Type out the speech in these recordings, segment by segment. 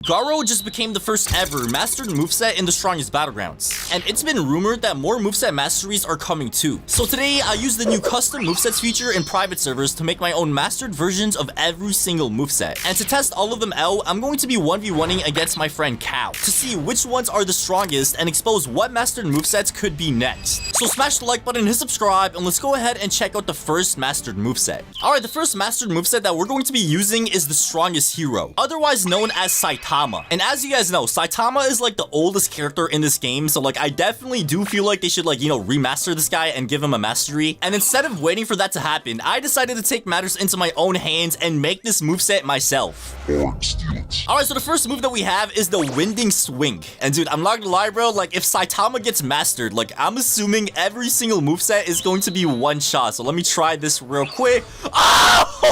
Garou just became the first ever mastered moveset in the strongest Battlegrounds. And it's been rumored that more moveset masteries are coming too. So today, I used the new custom movesets feature in private servers to make my own mastered versions of every single moveset. And to test all of them out, I'm going to be 1v1ing against my friend Cow to see which ones are the strongest and expose what mastered movesets could be next. So smash the like button, hit subscribe, and let's go ahead and check out the first mastered moveset. Alright, the first mastered moveset that we're going to be using is the strongest hero, otherwise known as Saitama. And as you guys know, Saitama is like the oldest character in this game, so like I definitely do feel like they should like, you know, remaster this guy and give him a mastery. And instead of waiting for that to happen, I decided to take matters into my own hands and make this moveset myself. Alright, so the first move that we have is the winding swing. And dude, I'm not gonna lie, bro, like if Saitama gets mastered, like I'm assuming every single moveset is going to be one shot. So let me try this real quick. Oh!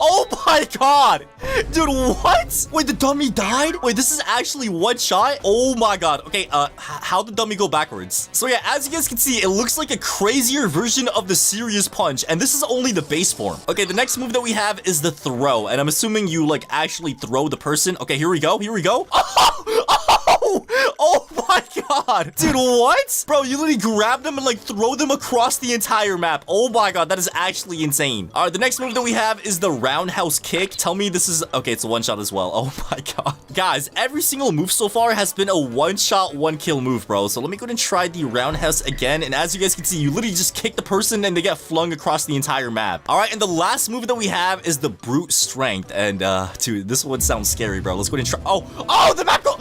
Oh my god! Dude, what? Wait, the dummy died? Wait, this is actually one shot? Oh my god. Okay, how'd the dummy go backwards? So yeah, as you guys can see, it looks like a crazier version of the serious punch, and this is only the base form. Okay, the next move that we have is the throw, and I'm assuming you like actually throw the person. Okay, here we go. Here we go. Oh my god. Dude, what? Bro, you literally grab them and like throw them across the entire map. Oh my god, that is actually insane. All right, the next move that we have is the roundhouse kick. Tell me this is... Okay, it's a one shot as well. Oh my god. Guys, every single move so far has been a one shot, one kill move, bro. So let me go ahead and try the roundhouse again. And as you guys can see, you literally just kick the person and they get flung across the entire map. All right, and the last move that we have is the brute strength. And dude, this one sounds scary, bro. Let's go ahead and try... Oh, the map go...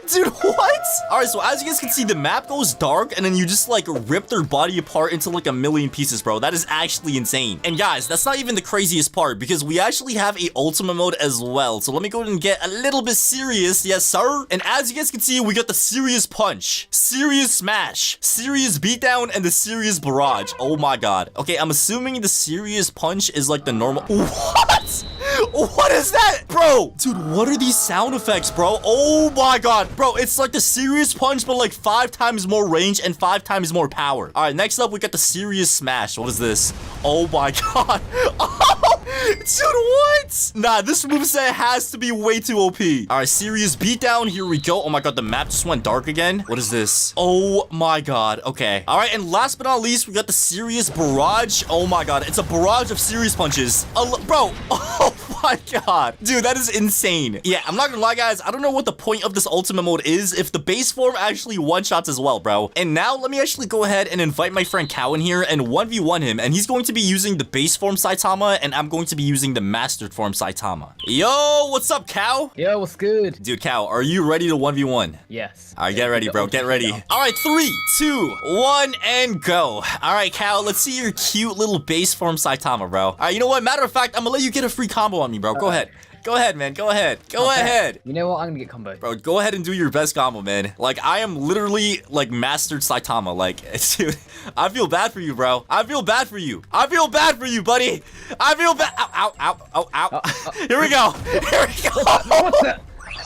Dude, what? All right, so as you guys can see, the map goes dark and then you just like rip their body apart into like a million pieces, bro. That is actually insane. And guys, that's not even the craziest part because we actually have a ultimate mode as well. So let me go ahead and get a little bit serious. Yes, sir. And as you guys can see, we got the serious punch, serious smash, serious beatdown, and the serious barrage. Oh my god. Okay, I'm assuming the serious punch is like the normal... What? What is that? Bro, dude, what are these sound effects, bro? Oh my god. Bro, it's like the serious punch, but like 5 times more range and 5 times more power. All right, next up, we got the serious smash. What is this? Oh my god. Oh, dude, what? Nah, this moveset has to be way too OP. All right, serious beatdown. Here we go. Oh my god, the map just went dark again. What is this? Oh my god. Okay. All right, and last but not least, we got the serious barrage. Oh my god, it's a barrage of serious punches. Bro, oh my god. Dude, that is insane. Yeah, I'm not gonna lie, guys. I don't know what the point of this ultimate mode is if the base form actually one-shots as well, bro. And now let me actually go ahead and invite my friend Cow in here and 1v1 him. And he's going to be using the base form Saitama, and I'm going to be using the mastered form Saitama. Yo, what's up, Cow? Yo, what's good? Dude, Cow, are you ready to 1v1? Yes. All right, get ready, bro. Get ready. All right, 3, 2, 1, and go. All right, Cow, let's see your cute little base form Saitama, bro. All right, you know what? Matter of fact, I'm gonna let you get a free combo on me, bro. Go ahead. Go ahead, man. Go ahead. Go ahead. You know what? I'm gonna get combo. Bro, go ahead and do your best combo, man. Like, I am literally, like, mastered Saitama. Like, dude, I feel bad for you, bro. I feel bad for you. I feel bad for you, buddy. I feel bad. Ow, ow, ow, ow, ow. Here we go. Here we go. What the?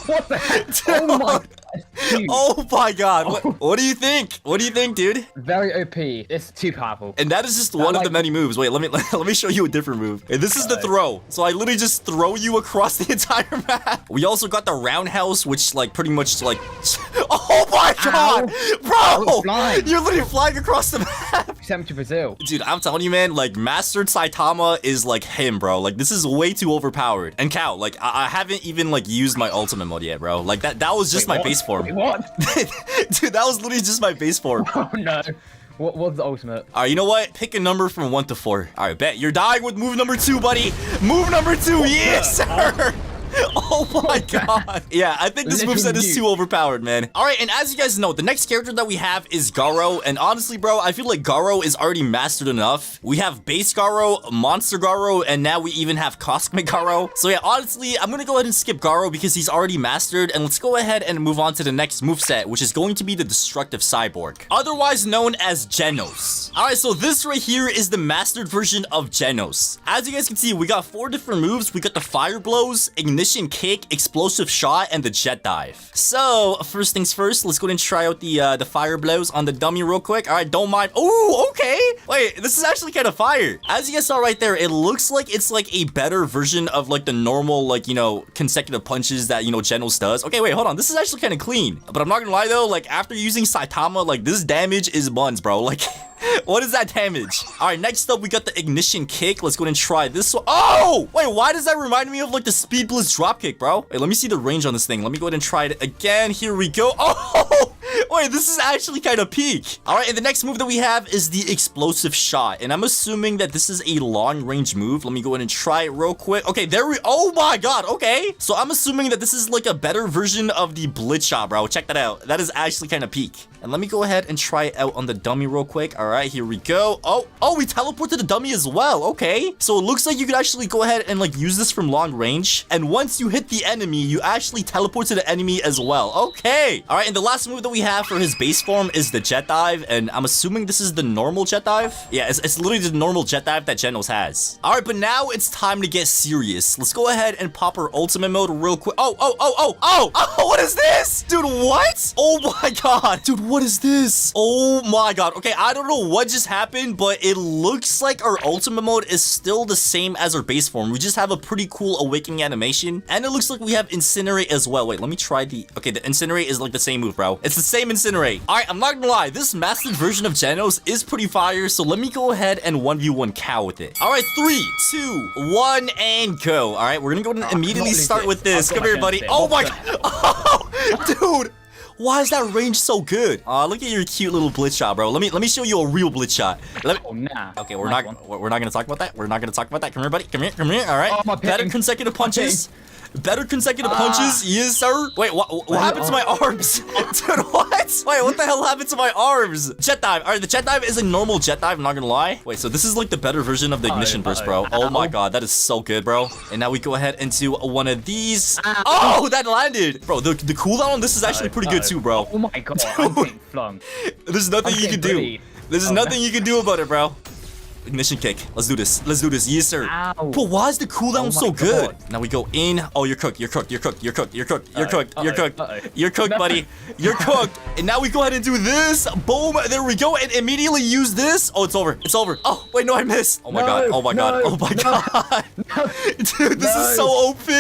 What the heck? Oh my god. Dude. Oh my god. What do you think? What do you think, dude? Very OP. It's too powerful. And that is just one of the many moves. Wait, let me show you a different move. And this is the throw. So I literally just throw you across the entire map. We also got the roundhouse, which like pretty much like... Oh my god! Bro! You're literally flying across the map. You sent me to Brazil. Dude, I'm telling you, man, like mastered Saitama is like him, bro. Like this is way too overpowered. And Cow, like I haven't even like used my ultimate mode yet, bro. Like that was just my base form. Wait, what? Dude, that was literally just my base form. Oh no. What was the ultimate? All right, you know what? Pick a number from 1 to 4. All right, bet. You're dying with move number 2, buddy. Move number 2. Yes, sir. Oh my god. Yeah, I think this moveset is too overpowered, man. All right, and as you guys know, the next character that we have is Garou. And honestly, bro, I feel like Garou is already mastered enough. We have base Garou, monster Garou, and now we even have cosmic Garou. So yeah, honestly, I'm gonna go ahead and skip Garou because he's already mastered. And let's go ahead and move on to the next moveset, which is going to be the destructive cyborg, otherwise known as Genos. All right, so this right here is the mastered version of Genos. As you guys can see, we got 4 different moves. We got the fire blows, ignition ignition kick, explosive shot, and the jet dive. So, first things first, let's go ahead and try out the fire blows on the dummy real quick. All right, don't mind. Oh, okay. Wait, this is actually kind of fire. As you guys saw right there, it looks like it's like a better version of like the normal, like, you know, consecutive punches that, you know, Genos does. Okay, wait, hold on. This is actually kind of clean. But I'm not gonna lie though, like after using Saitama, like this damage is buns, bro. Like, what is that damage? All right, next up, we got the ignition kick. Let's go ahead and try this one. Oh, wait, why does that remind me of like the speed blitz drop kick, bro? Wait, let me see the range on this thing. Let me go ahead and try it again. Here we go. Oh, wait, this is actually kind of peak. All right, and the next move that we have is the explosive shot. And I'm assuming that this is a long range move. Let me go ahead and try it real quick. Okay, there we, oh my God, okay. So I'm assuming that this is like a better version of the blitz shot, bro. Check that out. That is actually kind of peak. And let me go ahead and try it out on the dummy real quick. All right, here we go. Oh, we teleport to the dummy as well. Okay. So it looks like you could actually go ahead and like use this from long range. And once you hit the enemy, you actually teleport to the enemy as well. Okay. All right, and the last move that we have for his base form is the jet dive. And I'm assuming this is the normal jet dive. Yeah, it's literally the normal jet dive that Genos has. All right, but now it's time to get serious. Let's go ahead and pop our ultimate mode real quick. Oh, what is this? Dude, what? Oh my God. Dude, what is this? Oh my God. Okay, I don't know what just happened, but it looks like our ultimate mode is still the same as our base form. We just have a pretty cool awakening animation, and it looks like we have incinerate as well. Wait, let me try the... Okay, the incinerate is like the same move, bro. It's the same incinerate. All right, I'm not gonna lie. This mastered version of Genos is pretty fire, so let me go ahead and 1v1 cow with it. All right, 3, 2, 1, and go. All right, we're gonna go ahead and immediately start with this. Come here, buddy. Oh my God. Oh, dude. Why is that range so good? Look at your cute little blitz shot, bro. Let me show you a real blitz shot. Nah. Okay, we're not gonna talk about that. We're not gonna talk about that. Come here, buddy. Come here. All right. Oh, better consecutive punches. Better consecutive punches, yes, sir. Wait, what happened to my arms? Dude, what? Wait, what the hell happened to my arms? Jet dive. All right, the jet dive is a normal jet dive, I'm not gonna lie. Wait, so this is like the better version of the ignition burst, bro. Oh my God, that is so good, bro. And now we go ahead and do one of these. Oh, that landed. Bro, the cooldown on this is actually pretty good too, bro. Oh my God, I'm getting flung. There's nothing you can do. There's nothing you can do about it, bro. Ignition kick. Let's do this. Let's do this. Yes, sir. Ow. But why is the cooldown so good? Now we go in. Oh, you're cooked. You're cooked. You're cooked. You're cooked. You're cooked. You're cooked. You're cooked. You're cooked, buddy. You're cooked. And now we go ahead and do this. Boom. There we go. And immediately use this. Oh, it's over. It's over. Oh, wait, no, I missed. Oh my God. Oh my God. Oh my God. Dude, this is so OP.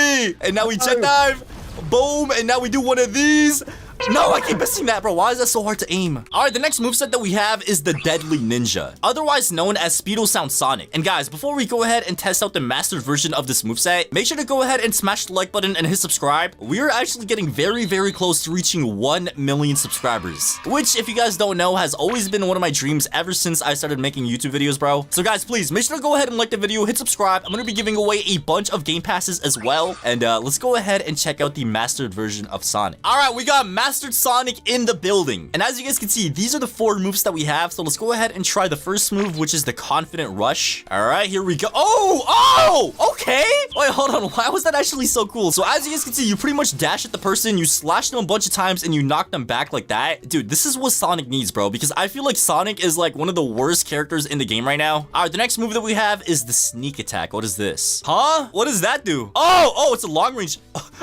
And now we jet dive. Boom. And now we do one of these. No, I keep missing that, bro. Why is that so hard to aim? All right, the next moveset that we have is the Deadly Ninja, otherwise known as Speedo Sound Sonic. And guys, before we go ahead and test out the mastered version of this moveset, make sure to go ahead and smash the like button and hit subscribe. We are actually getting very, very close to reaching 1 million subscribers, which, if you guys don't know, has always been one of my dreams ever since I started making YouTube videos, bro. So guys, please make sure to go ahead and like the video, hit subscribe. I'm gonna be giving away a bunch of game passes as well. And let's go ahead and check out the mastered version of Sonic. All right, we got mastered Sonic in the building. And as you guys can see, these are the 4 moves that we have. So let's go ahead and try the first move, which is the Confident Rush. All right, here we go. Oh, okay. Wait, hold on. Why was that actually so cool? So as you guys can see, you pretty much dash at the person, you slash them a bunch of times, and you knock them back like that. Dude, this is what Sonic needs, bro, because I feel like Sonic is like one of the worst characters in the game right now. All right, the next move that we have is the Sneak Attack. What is this? Huh? What does that do? Oh, it's a long range.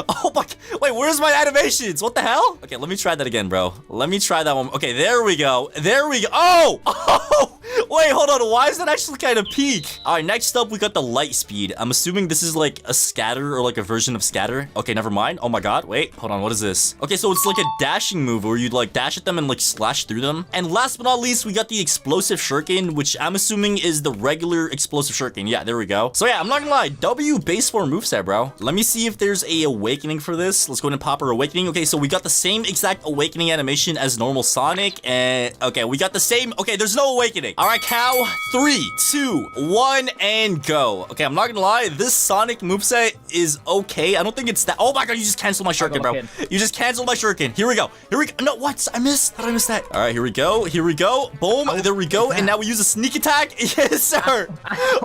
Oh my, wait, where's my animations? What the hell? Okay, let me try that again, bro. Let me try that one. Okay, there we go. There we go. Oh, wait, hold on. Why is that actually kind of peak? All right, next up, we got the Light Speed. I'm assuming this is like a scatter or like a version of scatter. Okay, never mind. Oh my God. Wait, hold on. What is this? Okay, so it's like a dashing move where you'd like dash at them and like slash through them. And last but not least, we got the Explosive Shuriken, which I'm assuming is the regular Explosive Shuriken. Yeah, there we go. So yeah, I'm not gonna lie. W base 4 moveset, bro. Let me see if there's a awakening for this. Let's go ahead and pop our awakening. Okay, so we got the same exact awakening animation as normal Sonic. And okay, we got the same. Okay, there's no awakening. All right, cow. 3, 2, 1, and go. Okay, I'm not gonna lie. This Sonic moveset is okay. I don't think it's that. Oh my God, you just canceled my shuriken, bro. You just canceled my shuriken. Here we go. Here we go. No, what? I missed. How did I miss that? All right, here we go. Here we go. Boom. There we go. And now we use a sneak attack. Yes, sir.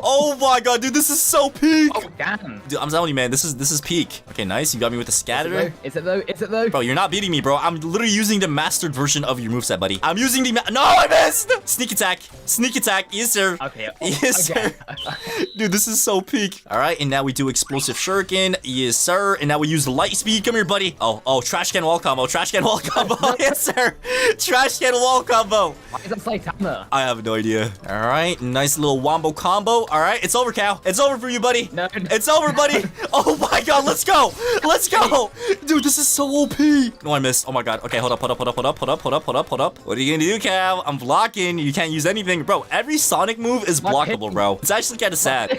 Oh my God, dude, this is so peak. Oh, damn. Dude, I'm telling you, man, this is peak. Okay, nice. You got me with the scatter. Is it though? Is it though? Bro, you're not beating me, bro. I'm literally using the mastered version of your moveset, buddy. I'm using the no, I missed. Sneak attack. Sneak sneak attack. Yes, sir. Okay. Yes, okay. sir. Dude, this is so peak. All right, and now we do explosive shuriken. Yes, sir. And now we use the light speed. Come here, buddy. Oh, trash can wall combo. Trash can wall combo. Yes, sir. Trash can wall combo. Why is that Saitama? I have no idea. All right, nice little wombo combo. All right, it's over, Cal. It's over for you, buddy. No. It's over, buddy. Oh my God, let's go. Let's go. Dude, this is so OP. No, I missed. Oh my God. Okay, hold up. What are you gonna do, Cal? I'm blocking. You can't use anything. Bro, every Sonic move is blockable, bro. It's actually kind of sad.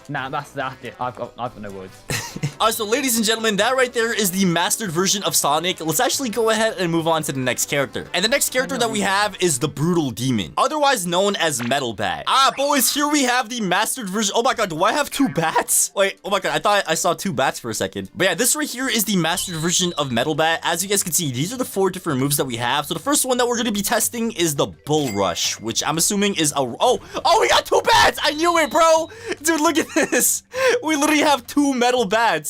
Nah, that's it. I've got no words. Alright, so ladies and gentlemen, that right there is the mastered version of Sonic. Let's actually go ahead and move on to the next character. And the next character that we have is the Brutal Demon, otherwise known as Metal Bat. Ah, boys, here we have the mastered version. Oh my God, do I have two bats? Wait, oh my God, I thought I saw two bats for a second. But yeah, this right here is the mastered version of Metal Bat. As you guys can see, these are the 4 different moves that we have. So the first one that we're going to be testing is the Bull Rush, which I'm assuming is a... Oh, we got 2 bats! I knew it, bro! Dude, look at this. We literally have 2 metal bats.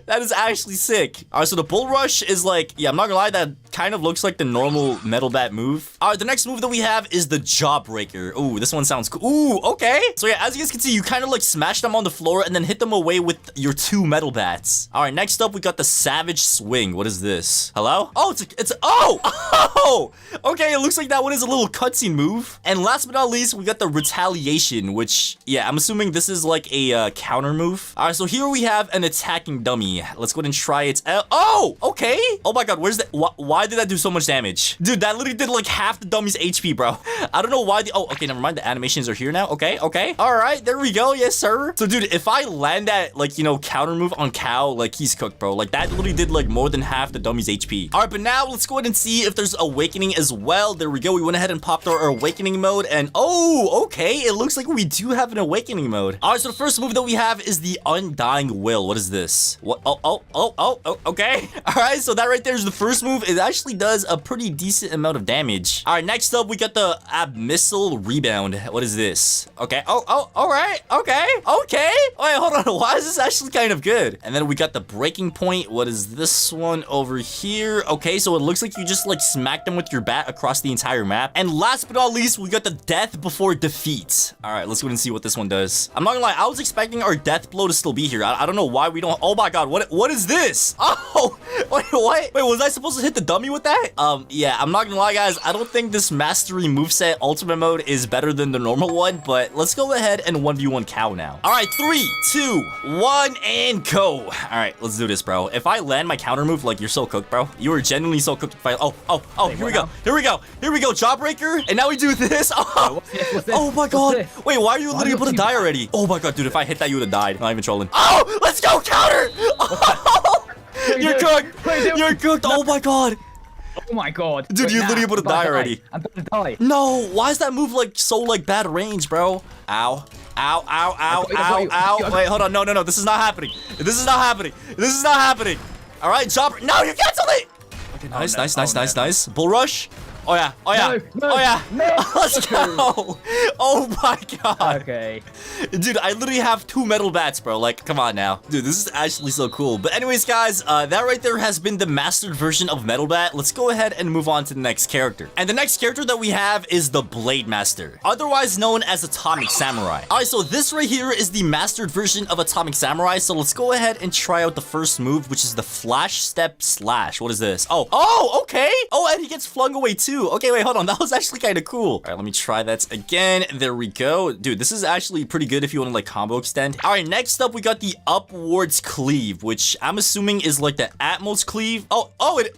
That is actually sick. All right, so the Bull Rush is like, yeah, I'm not gonna lie, that kind of looks like the normal metal bat move. All right, the next move that we have is the Jawbreaker. Ooh, this one sounds cool. Ooh, okay. So yeah, as you guys can see, you kind of like smash them on the floor and then hit them away with your 2 metal bats. All right, next up, we got the Savage Swing. What is this? Hello? Oh, oh, okay. It looks like that one is a little cutscene move. And last but not least, we got the Retaliation, which, yeah, I'm assuming this is like a counter move. All right, so here we have an attacking dummy. Let's go ahead and try it. Oh, okay. Oh my God, where's that? Why did that do so much damage? Dude, that literally did like half the dummy's HP, bro. I don't know why oh, okay, never mind. The animations are here now. Okay. All right, there we go. Yes, sir. So dude, if I land that like, you know, counter move on Cow, like he's cooked, bro. Like that literally did like more than half the dummy's HP. All right, but now let's go ahead and see if there's Awakening as well. There we go. We went ahead and popped our Awakening mode and oh, okay. It looks like we do have an Awakening mode. All right, so the first move that we have is the Undying Will. What is this? What? Oh, okay. All right, so that right there is the first move. It actually does a pretty decent amount of damage. All right, next up, we got the Abyssal Rebound. What is this? Okay. Oh, all right. Okay. Wait, hold on. Why is this actually kind of good? And then we got the Breaking Point. What is this one over here? Okay, so it looks like you just like smack them with your bat across the entire map. And last but not least, we got the Death Before Defeat. All right, let's go and see what this one does. I'm not gonna lie, I was expecting our Death Blow to still be here. I don't know why we don't. Oh my God, what is this? Oh, wait, what? Wait, was I supposed to hit the dummy with that? Yeah, I'm not gonna lie, guys. I don't think this Mastery Moveset Ultimate Mode is better than the normal one, but let's go ahead and 1v1 Cow now. All right, 3, 2, 1, and go. All right, let's do this, bro. If I land my counter move, like, you're so cooked, bro. You are genuinely so cooked. Oh, Wait, here we go. Jawbreaker, and now we do this. Oh, what's this? Oh my God. Wait, why are you literally able to die already? Oh my God, dude, if I hit that, you would have died. Not even trolling. Oh, let's go, counter. Oh, you're cooked. You're cooked. Oh my God. Oh my God. Dude, you're literally able to die already. I'm about to die. No, why is that move like so like bad range, bro? Ow. Wait, hold on. No. This is not happening. All right, Chopper. No, you canceled it. Okay, nice. Bull Rush. Oh yeah. No. Let's go. Oh my God. Okay. Dude, I literally have 2 metal bats, bro. Like, come on now. Dude, this is actually so cool. But anyways, guys, that right there has been the mastered version of Metal Bat. Let's go ahead and move on to the next character. And the next character that we have is the Blade Master, otherwise known as Atomic Samurai. All right, so this right here is the mastered version of Atomic Samurai. So let's go ahead and try out the first move, which is the Flash Step Slash. What is this? Oh, okay. Oh, and he gets flung away too. Okay, wait, hold on. That was actually kind of cool. All right, let me try that again. There we go. Dude, this is actually pretty good if you want to like combo extend. All right, next up, we got the Upwards Cleave, which I'm assuming is like the Atmos Cleave.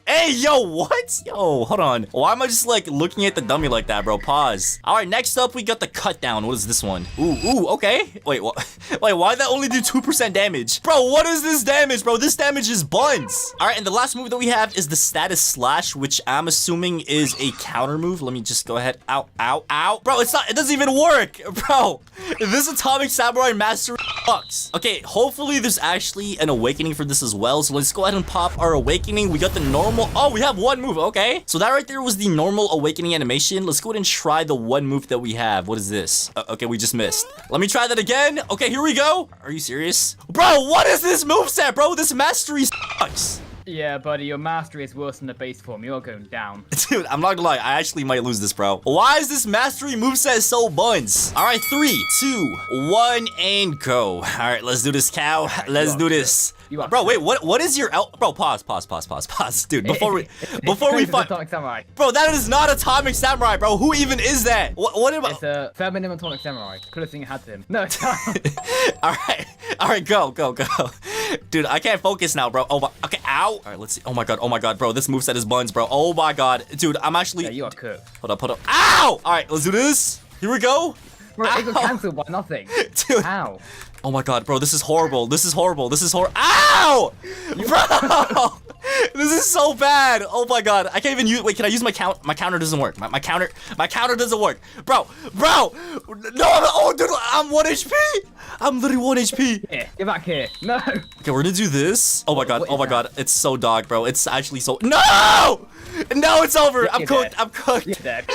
Hey, yo, what? Yo, hold on. Why am I just like looking at the dummy like that, bro? Pause. All right, next up, we got the Cut Down. What is this one? Ooh, okay. Wait, what? Wait, why did that only do 2% damage? Bro, what is this damage, bro? This damage is buns. All right, and the last move that we have is the Status Slash, which I'm assuming is a counter move. Let me just go ahead. Ow. Bro, it doesn't even work. Bro, this Atomic Samurai Mastery sucks. Okay, hopefully there's actually an Awakening for this as well. So let's go ahead and pop our Awakening. We got the normal. Oh, we have 1 move. Okay. So that right there was the normal Awakening animation. Let's go ahead and try the 1 move that we have. What is this? Okay, we just missed. Let me try that again. Okay, here we go. Are you serious? Bro, what is this moveset, bro? This Mastery sucks. Yeah, buddy, your mastery is worse than the base form. You're going down. Dude, I'm not gonna lie. I actually might lose this, bro. Why is this mastery moveset so buns? All right, 3, 2, 1, and go. All right, let's do this, cow. Let's do this. Bro, wait, what is your bro? Pause, dude. Before we fight, Atomic Samurai. bro, that is not Atomic Samurai, bro. Who even is that? What am I? It's a feminine Atomic Samurai. Coolest thing it had to him. No, it's not. all right, go, dude. I can't focus now, bro. Oh my, okay, ow. All right, let's see. Oh my god, bro. This moveset is buns, bro. Oh my god, dude. I'm actually. Yeah, you are cooked. Hold up. Ow! All right, let's do this. Here we go. Bro, it got cancelled by nothing. Dude. How? Oh my god, bro, this is horrible. Ow! Bro! This is so bad. Oh my god. I can't even use. Wait, can I use my count? My counter doesn't work. My counter doesn't work. Bro! No, oh dude, I'm 1 HP. I'm literally 1 HP. Here, get back here. No. Okay, we're gonna do this. Oh my god. It's so dog, bro. It's actually so. No! No, it's over. I'm cooked. You're dead.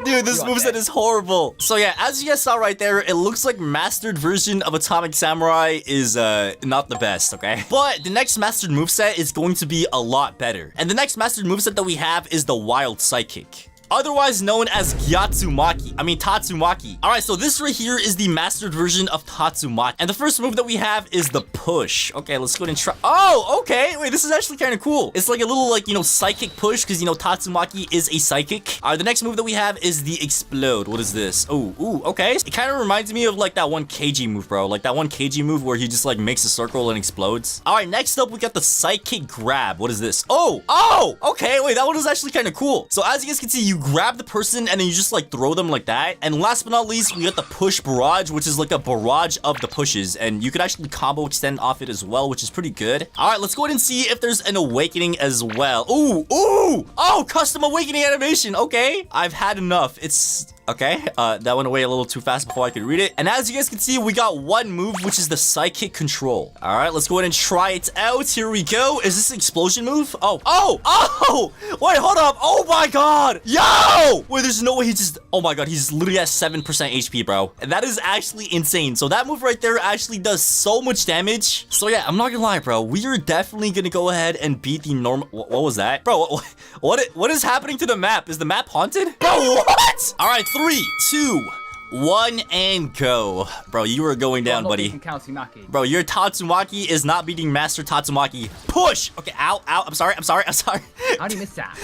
Dude, this moveset is horrible. So yeah, as you guys saw right there, it looks like mastered version of Atomic Samurai is not the best, okay? But the next mastered moveset is going to be a lot better. And the next mastered moveset that we have is the Wild Psychic, otherwise known as Tatsumaki. All right, so this right here is the mastered version of Tatsumaki. And the first move that we have is the push. Okay, let's go ahead and try. Oh, okay. Wait, this is actually kind of cool. It's like a little, like, psychic push because, Tatsumaki is a psychic. All right, the next move that we have is the explode. What is this? Oh, ooh, okay. It kind of reminds me of, like, that one KG move, bro. Like, that one KG move where he just, like, makes a circle and explodes. All right, next up, we got the psychic grab. What is this? Oh, okay. Wait, that one is actually kind of cool. So as you guys can see, you grab the person and then you just like throw them like that. And last but not least, we got the push barrage, which is like a barrage of the pushes, and you could actually combo extend off it as well, which is pretty good. All right, let's go ahead and see if there's an awakening as well. Ooh, oh, custom awakening animation. Okay, I've had enough. It's okay. That went away a little too fast before I could read it. And as you guys can see, we got one move, which is the psychic control. All right, let's go ahead and try it out. Here we go. Is this an explosion move? Oh, wait, hold up. Oh my god. Yo, wait, there's no way he just, oh my god, he's literally at 7% HP, bro. And that is actually insane. So that move right there actually does so much damage. So yeah, I'm not gonna lie, bro. We are definitely gonna go ahead and beat the normal, what was that? Bro, what is happening to the map? Is the map haunted? Bro, what? All right, 3, 2, 1, and go. Bro, you are going down, buddy. Bro, your Tatsumaki is not beating Master Tatsumaki. Push! Okay, ow. I'm sorry. How do you miss that?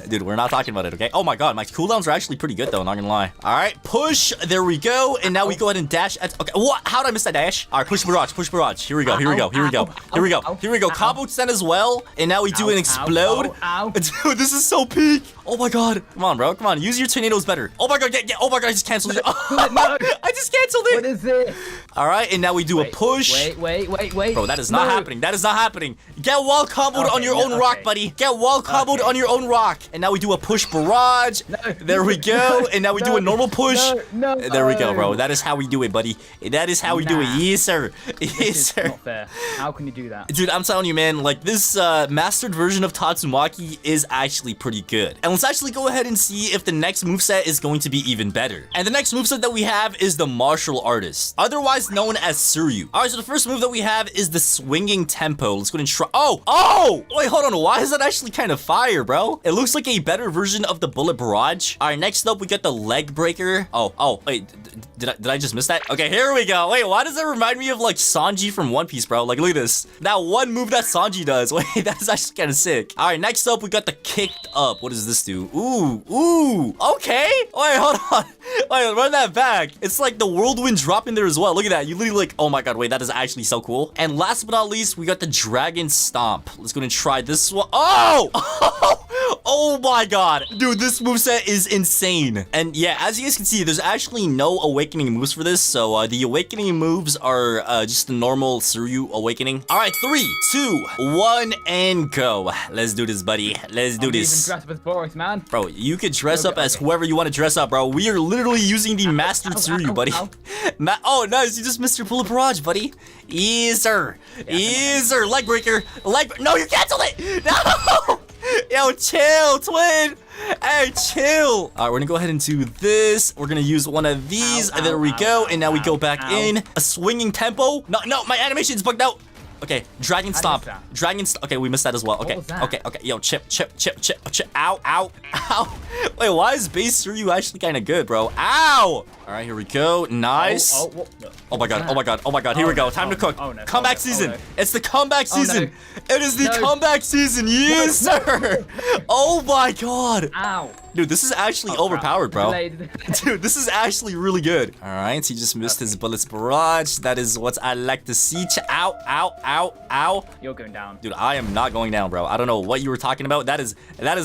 Dude, we're not talking about it, okay? Oh my god, my cooldowns are actually pretty good, though, not gonna lie. All right, push. There we go. And now we go ahead and dash. Okay, what? How did I miss that dash? All right, push barrage. Here we go. Combo extend as well. And now we do an explode. Dude, this is so peak. Oh my god. Come on, bro. Come on. Use your tornadoes better. Oh my god. Oh my god, I just canceled it. No. I just canceled it. What is this? All right, and now we do a push. Wait. Bro, that is not happening. Get wall comboed on your own rock, buddy. Get wall comboed on your own rock. And now we do a push barrage. There we go. And now we do a normal push. No. There we go, bro. That is how we do it, buddy. That is how we do it. Yes, sir. This is not fair. How can you do that? Dude, I'm telling you, man, like this mastered version of Tatsumaki is actually pretty good. And let's actually go ahead and see if the next moveset is going to be even better. And the next moveset that we have is the martial artist, otherwise known as Suryu. All right, so the first move that we have is the swinging tempo. Let's go ahead and try. Oh, wait, hold on. Why is that actually kind of fire, bro? It looks like a better version of the bullet barrage. All right, next up, we got the leg breaker. Oh, wait, did I just miss that? Okay, here we go. Wait, why does that remind me of like Sanji from One Piece, bro? Like, look at this. That one move that Sanji does. Wait, that is actually kind of sick. All right, next up, we got the kicked up. What does this do? Ooh, okay. Wait, hold on. Wait, run that back. It's like the whirlwind drop in there as well. Look at that. You literally like, oh my god, wait, that is actually so cool. And last but not least, we got the dragon stomp. Let's go ahead and try this one. Oh my god. Dude, this moveset is insane. And yeah, as you guys can see, there's actually no awakening moves for this. So the awakening moves are just the normal Suryu awakening. All right, 3, 2, 1, and go. Let's do this, buddy. Let's do this. Even dress up as Boris, man. Bro, you could dress up as whoever you want to dress up, bro. We are literally using the mastered Suryu, buddy. Oh, nice. You just missed your bullet barrage, buddy. Yes, sir. Yes, sir. Leg breaker. No, you canceled it. No. Yo, chill, twin. Hey, chill. All right, we're gonna go ahead and do this. We're gonna use one of these. And there we go. And now we go back in. A swinging tempo. No, my animation's bugged out. Okay, Dragon Stomp. that? Okay, we missed that as well. Okay, was that? okay. Yo, chip. Ow. Wait, why is base Suryu actually kind of good, bro? Ow! All right, here we go. Nice. Oh my god. Here we go. Time to cook. Comeback season. It's the comeback season. It is the comeback season. Yes, sir. Oh my god. Ow. Dude, this is actually overpowered, bro. Delayed. Dude, this is actually really good. All right, he just missed his bullets barrage. That is what I like to see. Ow. You're going down. Dude, I am not going down, bro. I don't know what you were talking about. That is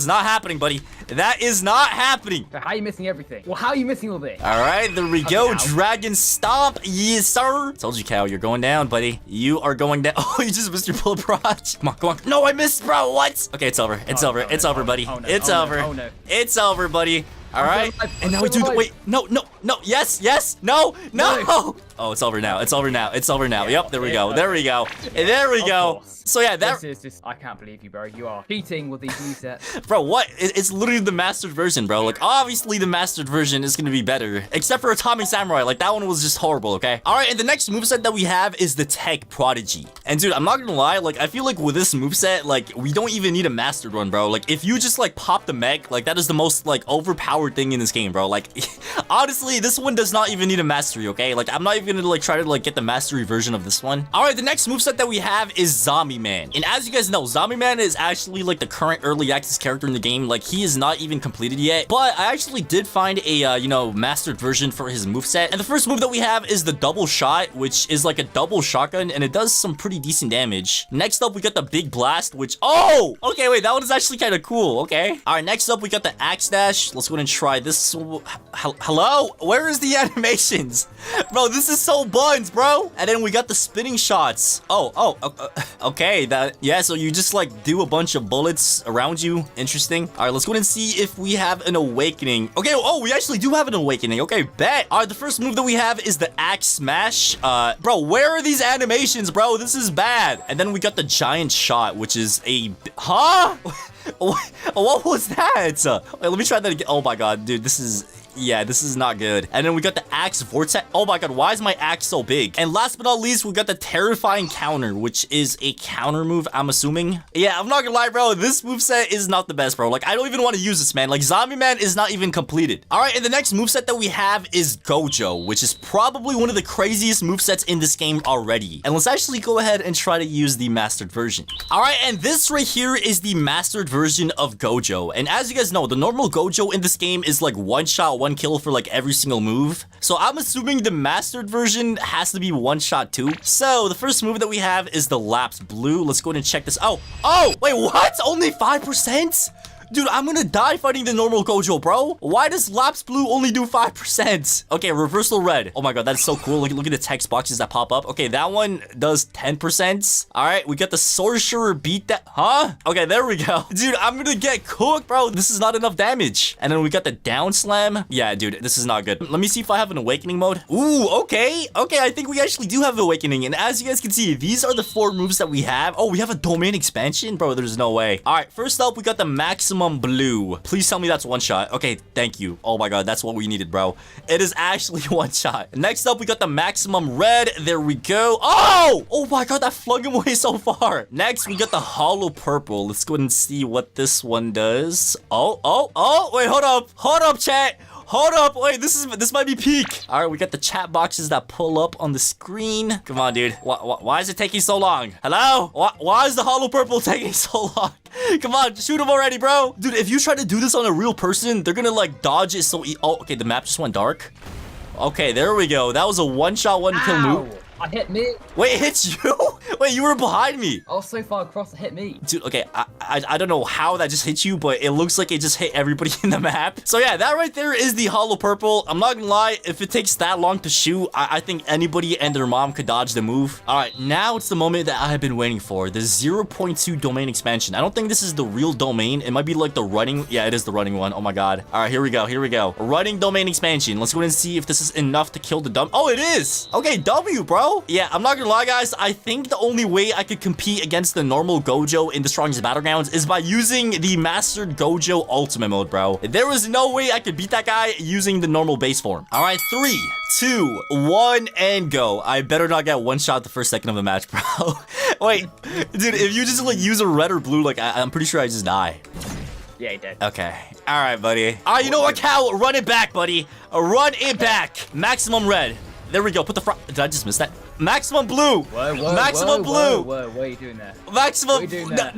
not happening, buddy. That is not happening. So how are you missing everything? Well, how are you missing all this? All right, there we go. Cow. Dragon Stomp. Yes, sir. Told you, Cow, you're going down, buddy. You are going down. Oh, you just missed your bullet barrage. Come on. No, I missed, bro. What? Okay, it's over. It's over, buddy. It's over. It's over, buddy. All right. And now we do the wait. No. Yes. No. Oh, it's over now. Yep, there we go. There we go. So yeah, This is just, I can't believe you, bro. You are cheating with these resets. Bro, what? It's literally the mastered version, bro. Like, obviously the mastered version is gonna be better. Except for Atomic Samurai. Like, that one was just horrible, okay? Alright, and the next moveset that we have is the Tech Prodigy. And dude, I'm not gonna lie, like, I feel like with this moveset, like, we don't even need a mastered one, bro. Like, if you just, like, pop the mech, like, that is the most, like, overpowered thing in this game, bro. Like, honestly, this one does not even need a mastery, okay? Like, I'm not even gonna, like, try to, like, get the mastery version of this one. Alright, the next moveset that we have is Zombie Man. And as you guys know, Zombie Man is actually like the current early access character in the game. Like, he is not even completed yet. But I actually did find a, mastered version for his moveset. And the first move that we have is the double shot, which is like a double shotgun, and it does some pretty decent damage. Next up, we got the big blast, which, oh! Okay, wait, that one is actually kind of cool, okay? Alright, next up, we got the axe dash. Let's go ahead and try this. Hello? Where is the animations? Bro, this is so buns, bro. And then we got the spinning shots. Okay, yeah, so you just like do a bunch of bullets around you. Interesting. All right, let's go ahead and see if we have an awakening. Okay, oh, we actually do have an awakening. Okay, bet. All right, the first move that we have is the axe smash. Bro, where are these animations, bro? This is bad. And then we got the giant shot, which is a, huh? What was that? Wait, let me try that again. Oh my god, dude, this is not good. And then we got the axe vortex. Oh my god, why is my axe so big? And last but not least, we got the terrifying counter, which is a counter move, I'm assuming. Yeah, I'm not gonna lie, bro. This moveset is not the best, bro. Like, I don't even want to use this, man. Like, Zombie Man is not even completed. All right, and the next moveset that we have is Gojo, which is probably one of the craziest movesets in this game already. And let's actually go ahead and try to use the mastered version. All right, and this right here is the mastered version of Gojo. And as you guys know, the normal Gojo in this game is like one shot, one kill for like every single move. So I'm assuming the mastered version has to be one shot too. So the first move that we have is the lapse blue. Let's go ahead and check this. Oh, wait, what? Only 5%? Dude, I'm gonna die fighting the normal Gojo, bro. Why does Lapse Blue only do 5%? Okay, Reversal Red. Oh my god, that's so cool. Look at the text boxes that pop up. Okay, that one does 10%. All right, we got the Sorcerer beat that. Huh? Okay, there we go. Dude, I'm gonna get cooked, bro. This is not enough damage. And then we got the Down Slam. Yeah, dude, this is not good. Let me see if I have an Awakening mode. Ooh, okay. Okay, I think we actually do have Awakening. And as you guys can see, these are the 4 moves that we have. Oh, we have a domain expansion? Bro, there's no way. All right, first up, we got the Maximum Blue. Please tell me that's one shot. Okay, thank you. Oh my god, that's what we needed, bro. It is actually one shot. Next up, we got the Maximum Red. There we go. Oh my god, that flung him away so far. Next, we got the Hollow Purple. Let's go ahead and see what this one does. Oh, wait, hold up, chat. Hold up, wait, this might be peak. All right, we got the chat boxes that pull up on the screen. Come on, dude. Why is it taking so long? Hello? Why is the Hollow Purple taking so long? Come on, shoot him already, bro. Dude, if you try to do this on a real person, they're gonna like dodge it so oh, okay, the map just went dark. Okay, there we go. That was a one-shot, one-kill move. I hit me. Wait, it hit you? Wait, you were behind me. I was so far across, it hit me. Dude, okay, I don't know how that just hit you, but it looks like it just hit everybody in the map. So yeah, that right there is the Hollow Purple. I'm not gonna lie, if it takes that long to shoot, I think anybody and their mom could dodge the move. All right, now it's the moment that I have been waiting for, the 0.2 domain expansion. I don't think this is the real domain. It might be like the running. Yeah, it is the running one. Oh my god. All right, here we go. Running domain expansion. Let's go ahead and see if this is enough to kill the dumb. Oh, it is. Okay, W, bro. bro. Yeah, I'm not gonna lie, guys. I think the only way I could compete against the normal Gojo in the strongest battlegrounds is by using the mastered Gojo ultimate mode, bro. There was no way I could beat that guy using the normal base form. All right, 3, 2, 1, and go. I better not get one shot the first second of the match, bro. Wait, dude, if you just like use a red or blue, like I'm pretty sure I just die. Yeah, he did. Okay. All right, buddy. All right, you know what, Cal? Run it back, buddy. Run it back. Maximum red. There we go. Put the front. Did I just miss that? Maximum blue. Whoa, Maximum blue. Whoa, what are you doing there? Maximum. What are you doing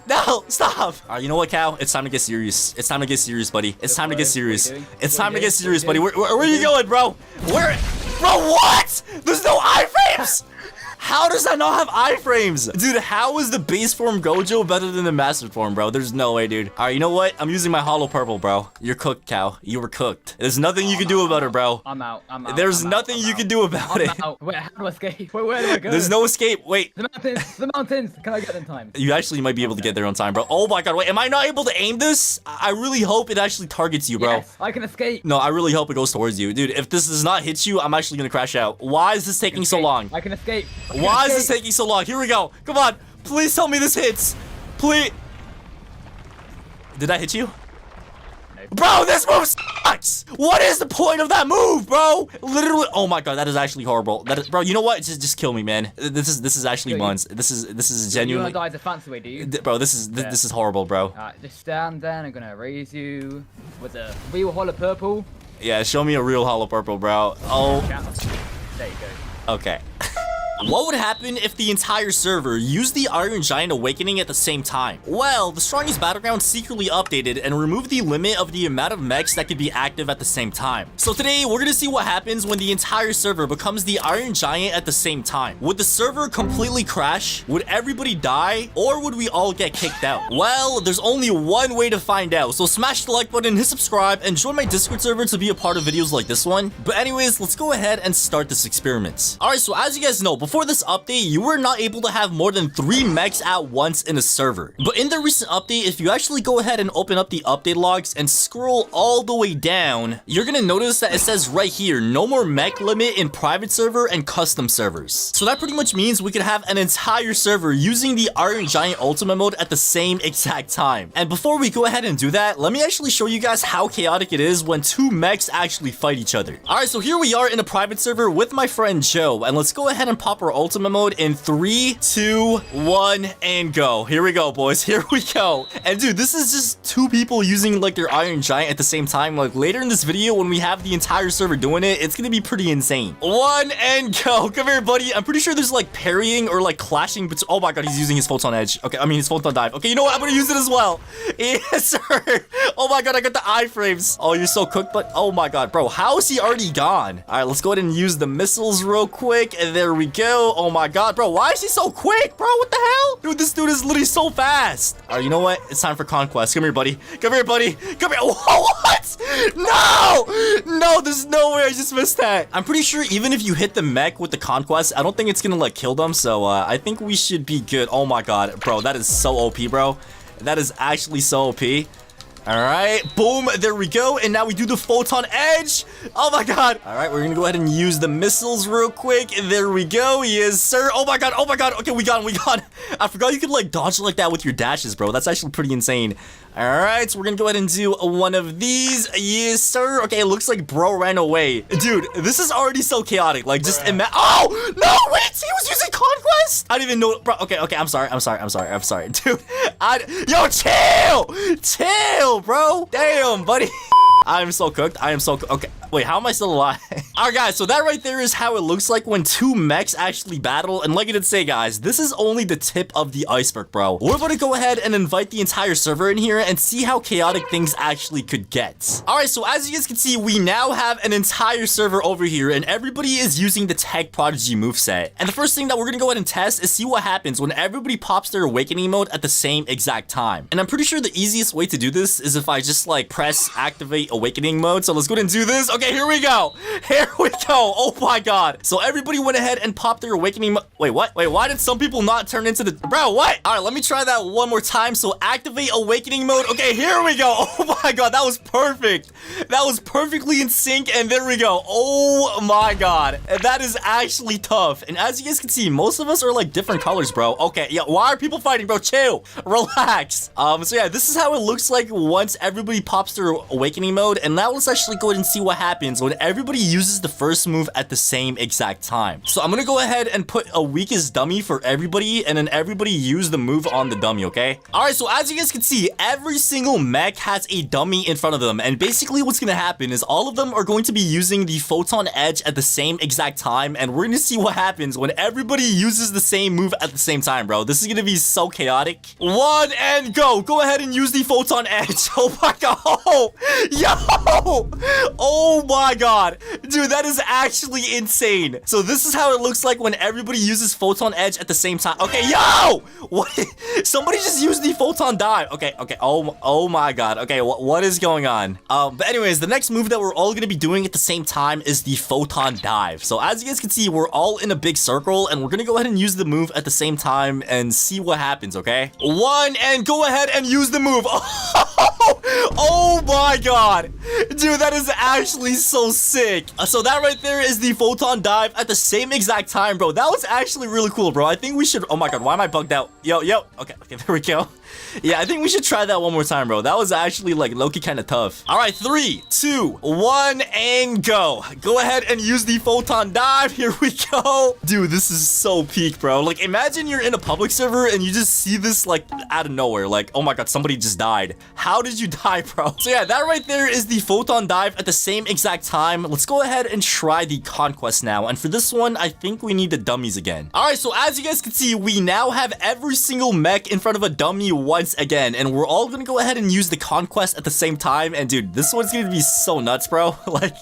No, stop. All right, you know what, Cal? It's time to get serious. It's time to get serious, buddy. It's time to get serious. It's time to get serious, buddy. Where are you going, bro? Where? Bro, what? There's no iframes. How does that not have iframes? Dude, how is the base form Gojo better than the mastered form, bro? There's no way, dude. All right, you know what? I'm using my hollow purple, bro. You're cooked, Cal. You were cooked. There's nothing you can do about it, bro. I'm out. There's nothing you can do about it. Wait, how do I escape? Where do I go? There's no escape. Wait. The mountains. Can I get them time? You actually might be able to get there on time, bro. Oh my god, wait. Am I not able to aim this? I really hope it actually targets you, bro. Yes, I can escape. No, I really hope it goes towards you. Dude, if this does not hit you, I'm actually gonna crash out. Why is this taking so long? I can escape. Why is this taking so long? Here we go. Come on. Please tell me this hits. Please. Did that hit you? No. Bro, this move sucks. What is the point of that move, bro? Literally. Oh my god, that is actually horrible. That is, bro. You know what? Just kill me, man. This is actually buns. This is genuinely. You wanna die the fancy way, do you? Bro, this is horrible, bro. Alright, just stand there. And I'm gonna raise you with a real hollow purple. Yeah, show me a real hollow purple, bro. Oh. There you go. Okay. What would happen if the entire server used the Iron Giant Awakening at the same time? Well, the strongest battleground secretly updated and removed the limit of the amount of mechs that could be active at the same time. So today, we're gonna see what happens when the entire server becomes the Iron Giant at the same time. Would the server completely crash? Would everybody die? Or would we all get kicked out? Well, there's only one way to find out. So smash the like button, hit subscribe, and join my Discord server to be a part of videos like this one. But anyways, let's go ahead and start this experiment. Alright, so as you guys know, before this update, you were not able to have more than 3 mechs at once in a server. But in the recent update, if you actually go ahead and open up the update logs and scroll all the way down, you're gonna notice that it says right here, no more mech limit in private server and custom servers. So that pretty much means we could have an entire server using the Iron Giant Ultimate mode at the same exact time. And before we go ahead and do that, let me actually show you guys how chaotic it is when 2 mechs actually fight each other. Alright, so here we are in a private server with my friend Joe, and let's go ahead and pop our ultimate mode in 3, 2, 1, and go. Here we go, boys. Here we go. And dude, this is just 2 people using like their Iron Giant at the same time. Like later in this video, when we have the entire server doing it, it's gonna be pretty insane. 1 and go. Come here, buddy. I'm pretty sure there's like parrying or like clashing, but oh my god, he's using his photon edge. Okay, I mean his photon dive. Okay, you know what? I'm gonna use it as well. Yes, sir. Oh my god, I got the iframes. Oh, you're so cooked, but oh my god, bro, how is he already gone? All right, let's go ahead and use the missiles real quick. And there we go. Oh my god, bro, why is he so quick, bro? What the hell? Dude, this dude is literally so fast. All right, you know what? It's time for conquest. Come here, buddy. Come here, buddy. Come here. Whoa, what? No, there's no way I just missed that. I'm pretty sure even if you hit the mech with the conquest, I don't think it's gonna like kill them. So I think we should be good. Oh my god, bro, that is so OP, bro. That is actually so OP. All right, boom, there we go. And now we do the photon edge. Oh my god. All right, we're gonna go ahead and use the missiles real quick. There we go. Yes, sir. Oh my god. Okay, we got him. I forgot you could like dodge like that with your dashes, bro. That's actually pretty insane. All right, so we're gonna go ahead and do one of these. Yes, sir. Okay, it looks like bro ran away. Dude, this is already so chaotic. Like, just imagine. Oh, no, wait, he was using conquest? I didn't even know. Bro, okay, I'm sorry. Dude, yo, chill, bro. Damn, buddy. I'm so cooked. Okay, wait, how am I still alive? All right, guys, so that right there is how it looks like when 2 mechs actually battle. And like I did say, guys, this is only the tip of the iceberg, bro. We're about to go ahead and invite the entire server in here and see how chaotic things actually could get. All right, so as you guys can see, we now have an entire server over here, and everybody is using the Tech Prodigy moveset. And the first thing that we're gonna go ahead and test is see what happens when everybody pops their awakening mode at the same exact time. And I'm pretty sure the easiest way to do this is if I just like press activate awakening mode. So let's go ahead and do this. Okay, here we go. Here we go. Oh my god. So everybody went ahead and popped their awakening. Wait, what? Wait, why did some people not turn into the... Bro, what? All right, let me try that one more time. So activate awakening mode. Okay, here we go. Oh my god, that was perfect. That was perfectly in sync, and there we go. Oh my god. That is actually tough. And as you guys can see, most of us are like different colors, bro. Okay, yeah, why are people fighting, bro? Chill. Relax. So yeah, this is how it looks like once everybody pops their awakening mode. And now let's actually go ahead and see what happens when everybody uses the first move at the same exact time. So I'm gonna go ahead and put a weakest dummy for everybody, and then everybody use the move on the dummy, okay? All right, so as you guys can see, every single mech has a dummy in front of them, and basically what's gonna happen is all of them are going to be using the photon edge at the same exact time, and we're gonna see what happens when everybody uses the same move at the same time, bro. This is gonna be so chaotic. 1 and go. Go ahead and use the photon edge. Oh my god. Oh, yo. Oh my god. Dude, that is actually insane. So this is how it looks like when everybody uses photon edge at the same time. Okay, yo. What? Somebody just used the photon dive. Okay. Oh my god. Okay, what is going on? But anyways, the next move that we're all gonna be doing at the same time is the photon dive. So as you guys can see, we're all in a big circle, and we're gonna go ahead and use the move at the same time and see what happens, okay? 1 and go ahead and use the move. Oh my god. Dude, that is actually so sick. So that right there is the photon dive at the same exact time, bro. That was actually really cool, bro. I think we should... Oh my god, why am I bugged out? Yo. Okay, there we go. Yeah, I think we should try that one more time, bro. That was actually, like, low-key kind of tough. All right, 3, 2, 1, and go. Go ahead and use the photon dive. Here we go. Dude, this is so peak, bro. Like, imagine you're in a public server and you just see this, like, out of nowhere. Like, oh my god, somebody just died. How did you die, bro? So yeah, that right there is the photon dive at the same exact time. Let's go ahead and try the conquest now. And for this one, I think we need the dummies again. All right, so as you guys can see, we now have every single mech in front of a dummy once again, and we're all gonna go ahead and use the conquest at the same time. And dude, this one's gonna be so nuts, bro. Like,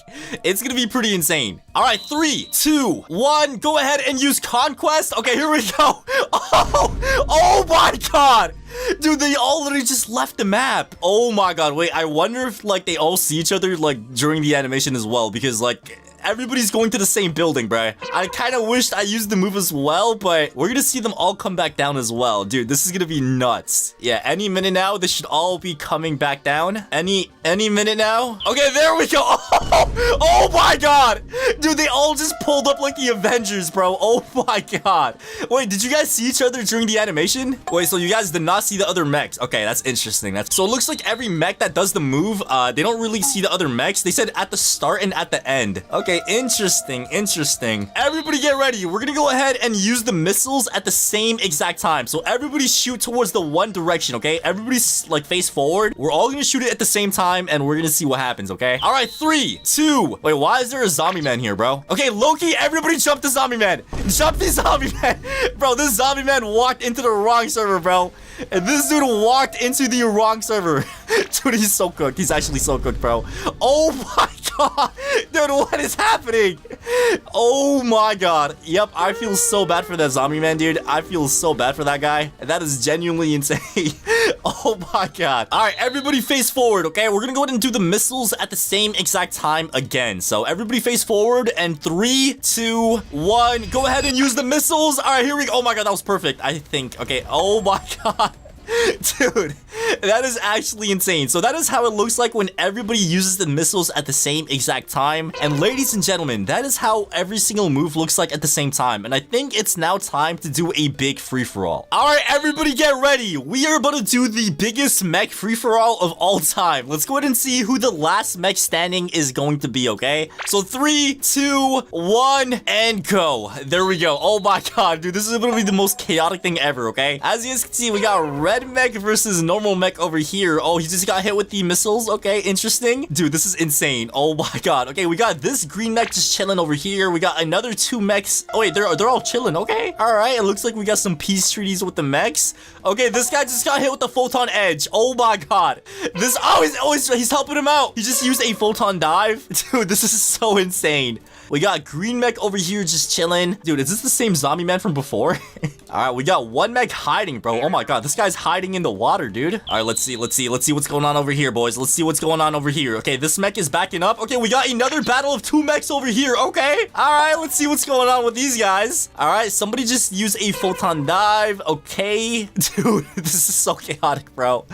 it's gonna be pretty insane. All right, 3, 2, 1, go ahead and use conquest. Okay, here we go. Oh my god. Dude, they all literally just left the map. Oh my god, wait, I wonder if, like, they all see each other, like, during the animation as well, because, like, everybody's going to the same building, bruh. I kind of wished I used the move as well, but we're gonna see them all come back down as well. Dude, this is gonna be nuts. Yeah, any minute now, they should all be coming back down. Any minute now. Okay, there we go. Oh my god. Dude, they all just pulled up like the Avengers, bro. Oh my god. Wait, did you guys see each other during the animation? Wait, so you guys did not see the other mechs. Okay, that's interesting. So it looks like every mech that does the move, they don't really see the other mechs. They said at the start and at the end. Okay, interesting. Everybody get ready. We're gonna go ahead and use the missiles at the same exact time. So everybody shoot towards the one direction, okay? Everybody's like face forward. We're all gonna shoot it at the same time, and we're gonna see what happens, okay? All right, 3, 2. Wait, why is there a zombie man here, bro? Okay, Loki, everybody jump the zombie man. Jump the zombie man. Bro, this zombie man walked into the wrong server, bro. And this dude walked into the wrong server. Dude, he's so cooked. He's actually so cooked, bro. Oh my god. Dude, what is happening? Oh my god. Yep, I feel so bad for that zombie man, dude. I feel so bad for that guy. That is genuinely insane. Oh my god. All right, everybody face forward, okay? We're gonna go ahead and do the missiles at the same exact time again. So everybody face forward, and 3, 2, 1. Go ahead and use the missiles. All right, here we go. Oh my god, that was perfect, I think. Okay, oh my god. Dude, that is actually insane. So that is how it looks like when everybody uses the missiles at the same exact time. And ladies and gentlemen, that is how every single move looks like at the same time. And I think it's now time to do a big free-for-all. All right, everybody get ready. We are about to do the biggest mech free-for-all of all time. Let's go ahead and see who the last mech standing is going to be, okay? So 3, 2, 1, and go. There we go. Oh my god, dude, this is going to be the most chaotic thing ever, okay? As you guys can see, we got red mech versus normal mech over here. Oh, he just got hit with the missiles. Okay, interesting. Dude, this is insane. Oh my god. Okay, we got this green mech just chilling over here. We got another 2 mechs. Oh wait, they're all chilling. Okay, all right. It looks like we got some peace treaties with the mechs. Okay, this guy just got hit with the photon edge. Oh my god. He's helping him out. He just used a photon dive. Dude, this is so insane. We got green mech over here just chilling. Dude, is this the same zombie man from before? All right, we got one mech hiding, bro. Oh my god, this guy's hiding in the water, dude. All right, let's see what's going on over here, boys. Let's see what's going on over here. Okay, this mech is backing up. Okay, we got another battle of 2 mechs over here. Okay, all right, let's see what's going on with these guys. All right, somebody just use a photon dive. Okay, dude, this is so chaotic, bro.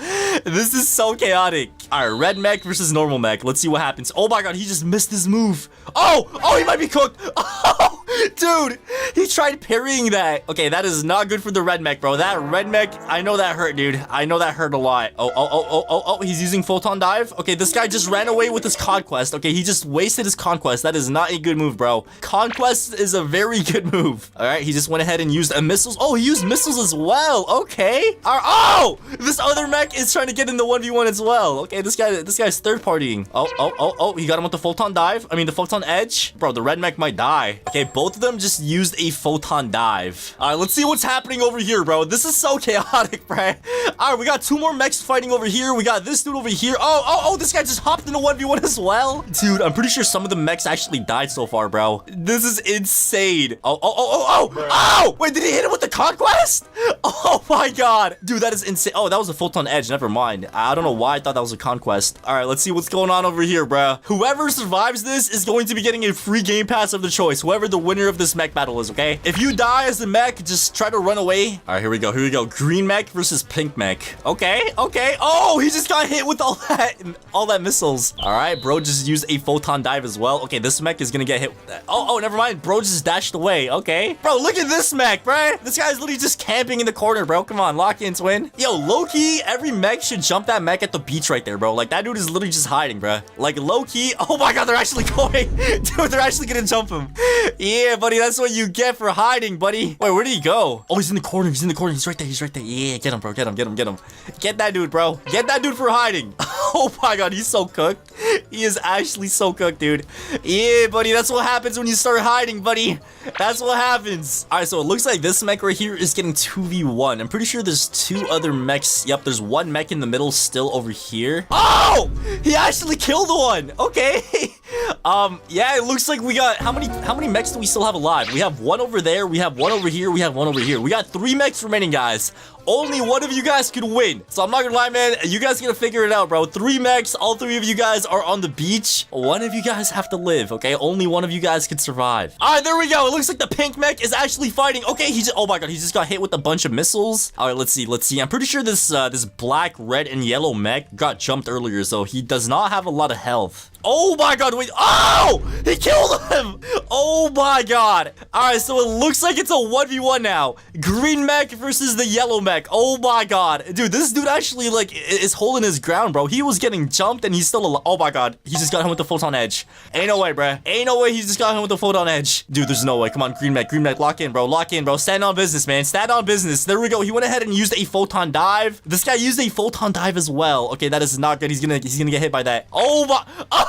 This is so chaotic. All right, red mech versus normal mech. Let's see what happens. Oh my god, he just missed his move. Oh, he might be cooked. Oh, dude, he tried parrying that. Okay, that is not good for the red mech, bro. That red mech, I know that hurt, dude. I know that hurt a lot. Oh, he's using photon dive. Okay, this guy just ran away with his conquest. Okay, he just wasted his conquest. That is not a good move, bro. Conquest is a very good move. All right, he just went ahead and used missiles. Oh, he used missiles as well. Okay. All right. Oh, this other mech is trying to get in the 1v1 as well. Okay, this guy's third partying. Oh, he got him with the photon dive. I mean, the photon edge. Bro, the red mech might die. Okay, both of them just used a photon dive. All right, let's see what's happening over here, bro. This is so chaotic, bro. All right, we got 2 more mechs fighting over here. We got this dude over here. Oh, this guy just hopped in a 1v1 as well. Dude, I'm pretty sure some of the mechs actually died so far, bro. This is insane. Oh, wait, did he hit him with the conquest? Oh my god. Dude, that is insane. Oh, that was a photon edge. Never mind. I don't know why I thought that was a conquest. All right, let's see what's going on over here, bro. Whoever survives this is going to be getting a free game pass of the choice. Whoever the winner of this mech battle is, okay? If you die as the mech, just try to run away. All right, here we go. Green mech versus pink mech. Okay. Oh, he just got hit with all that missiles. All right, bro just used a photon dive as well. Okay, this mech is gonna get hit with that. Oh, never mind. Bro just dashed away. Okay. Bro, look at this mech, bro. This guy's literally just camping in the corner, bro. Come on, lock in, twin. Yo, low-key, every mech should jump that mech at the beach right there, bro. Like, that dude is literally just hiding, bro. Like, low-key. Oh my god, they're actually going. Dude, they're actually gonna jump him. Yeah, buddy, that's what you get for hiding, buddy. Wait, where did he go? Oh, he's in the corner. He's right there. Yeah, get him, bro. Get him. Get that dude, bro. Get that dude for hiding. Oh my god, he's so cooked. He is actually so cooked, dude. Yeah, buddy, that's what happens when you start hiding, buddy. That's what happens. All right, so it looks like this mech right here is getting 2v1. I'm pretty sure there's 2 other mechs. Yep, there's 1 mech in the middle still over here. Oh, he actually killed one. Okay. Yeah, it looks like we got how many mechs do we still have alive? We have 1 over there, we have 1 over here, we have 1 over here. We got 3 mechs remaining, guys. Only one of you guys could win. So I'm not gonna lie, man. You guys gotta figure it out, bro. 3 mechs. All 3 of you guys are on the beach. 1 of you guys have to live, okay? Only 1 of you guys can survive. All right, there we go. It looks like the pink mech is actually fighting. Okay, oh my god, he just got hit with a bunch of missiles. All right, let's see. I'm pretty sure this black, red, and yellow mech got jumped earlier, so he does not have a lot of health. Oh my god, wait. Oh, he killed him. Oh my god. All right, so it looks like it's a 1v1 now. Green mech versus the yellow mech. Oh my god. Dude, this dude actually like is holding his ground, bro. He was getting jumped and he's still alive. Oh my god. He just got him with the photon edge. Ain't no way, bro. Ain't no way he just got him with the photon edge. Dude, there's no way. Come on, green mech. Lock in, bro. Stand on business, man. Stand on business. There we go. He went ahead and used a photon dive. This guy used a photon dive as well. Okay, that is not good. He's gonna get hit by that. Oh my. Oh!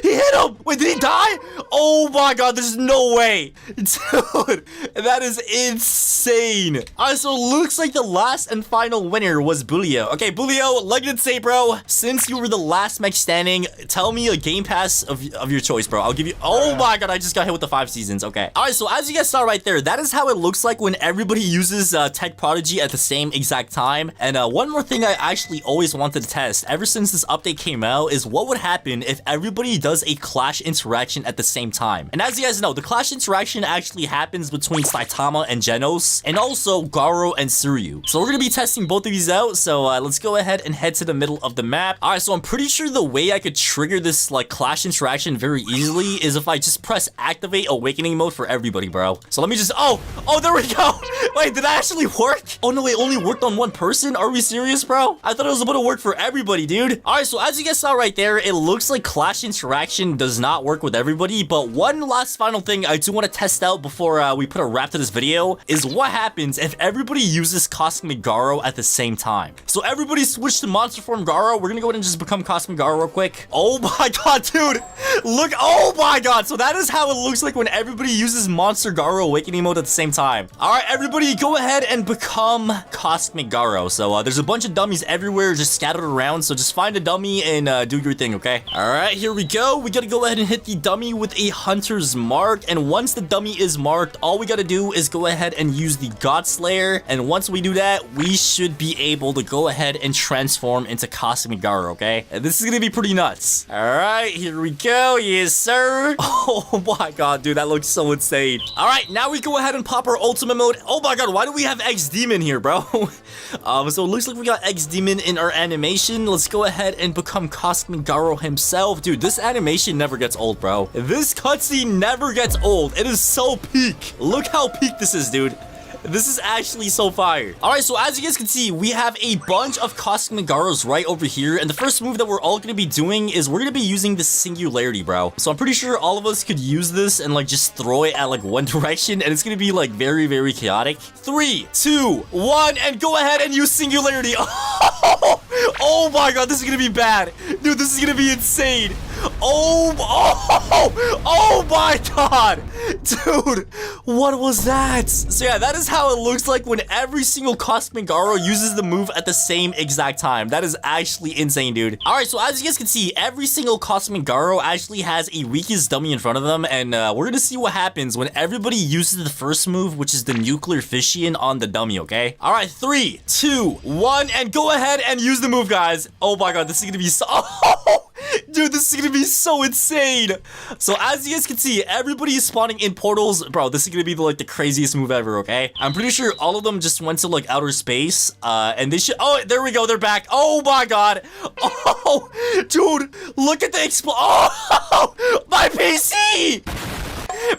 He hit him! Wait, did he die? Oh my god, there's no way. Dude, that is insane. Alright, so it looks like the last and final winner was Bulio. Okay, Bulio, like I say, bro, since you were the last mech standing, tell me a game pass of your choice, bro. I'll give you... Oh my god, I just got hit with the 5 seasons. Okay. Alright, so as you guys saw right there, that is how it looks like when everybody uses Tech Prodigy at the same exact time. And one more thing I actually always wanted to test ever since this update came out is what would happen if everybody does a clash interaction at the same time. And as you guys know, the clash interaction actually happens between Saitama and Genos, and also Garou and Suryu. So we're gonna be testing both of these out. So let's go ahead and head to the middle of the map. All right, so I'm pretty sure the way I could trigger this like clash interaction very easily is if I just press activate awakening mode for everybody, bro. So let me just... Oh, there we go. Wait, did that actually work? Oh no, it only worked on one person? Are we serious, bro? I thought it was about to work for everybody, dude. All right, so as you guys saw right there, it looks like clash interaction does not work with everybody. But one last final thing I do want to test out before we put a wrap to this video is what happens if everybody uses Cosmic Garou at the same time. So everybody switch to Monster Form Garou. We're gonna go ahead and just become Cosmic Garou real quick. Oh my god, dude. Look, oh my god. So that is how it looks like when everybody uses Monster Garou Awakening mode at the same time. All right, everybody go ahead and become Cosmic Garou. So there's a bunch of dummies everywhere just scattered around. So just find a dummy and do your thing, okay? All right, here we go. go. We gotta go ahead and hit the dummy with a hunter's mark. And once the dummy is marked, all we gotta do is go ahead and use the God Slayer. And once we do that, we should be able to go ahead and transform into Cosmic Garou, okay? And this is gonna be pretty nuts. All right, here we go. Yes, sir. Oh my god, dude, that looks so insane. All right, now we go ahead and pop our ultimate mode. Oh my god, why do we have X-Demon here, bro? So it looks like we got X-Demon in our animation. Let's go ahead and become Cosmic Garou himself. Dude, this animation never gets old, bro. This cutscene never gets old. It is so peak. Look how peak this is, dude. This is actually so fire. All right, so as you guys can see, we have a bunch of Cosmic Garous right over here. And the first move that we're all going to be doing is we're going to be using the Singularity, bro. So I'm pretty sure all of us could use this and like just throw it at like one direction. And it's going to be like very, very chaotic. 3, 2, 1, and go ahead and use Singularity. Oh my god, this is going to be bad. Dude, this is going to be insane. Oh my god. Dude, what was that? So yeah, that is how it looks like when every single Cosmic Garou uses the move at the same exact time. That is actually insane, dude. All right, so as you guys can see, every single Cosmic Garou actually has a weakest dummy in front of them, and we're gonna see what happens when everybody uses the first move, which is the Nuclear Fission on the dummy, okay? All right, 3, 2, 1, and go ahead and use the move, guys. Oh my god, this is gonna be so... Dude, this is gonna be so insane. So as you guys can see, everybody is spawning in portals. Bro, this is gonna be the craziest move ever, okay? I'm pretty sure all of them just went to like outer space. And they should... Oh, there we go. They're back. Oh my god. Oh, dude, look at the Oh, my PC!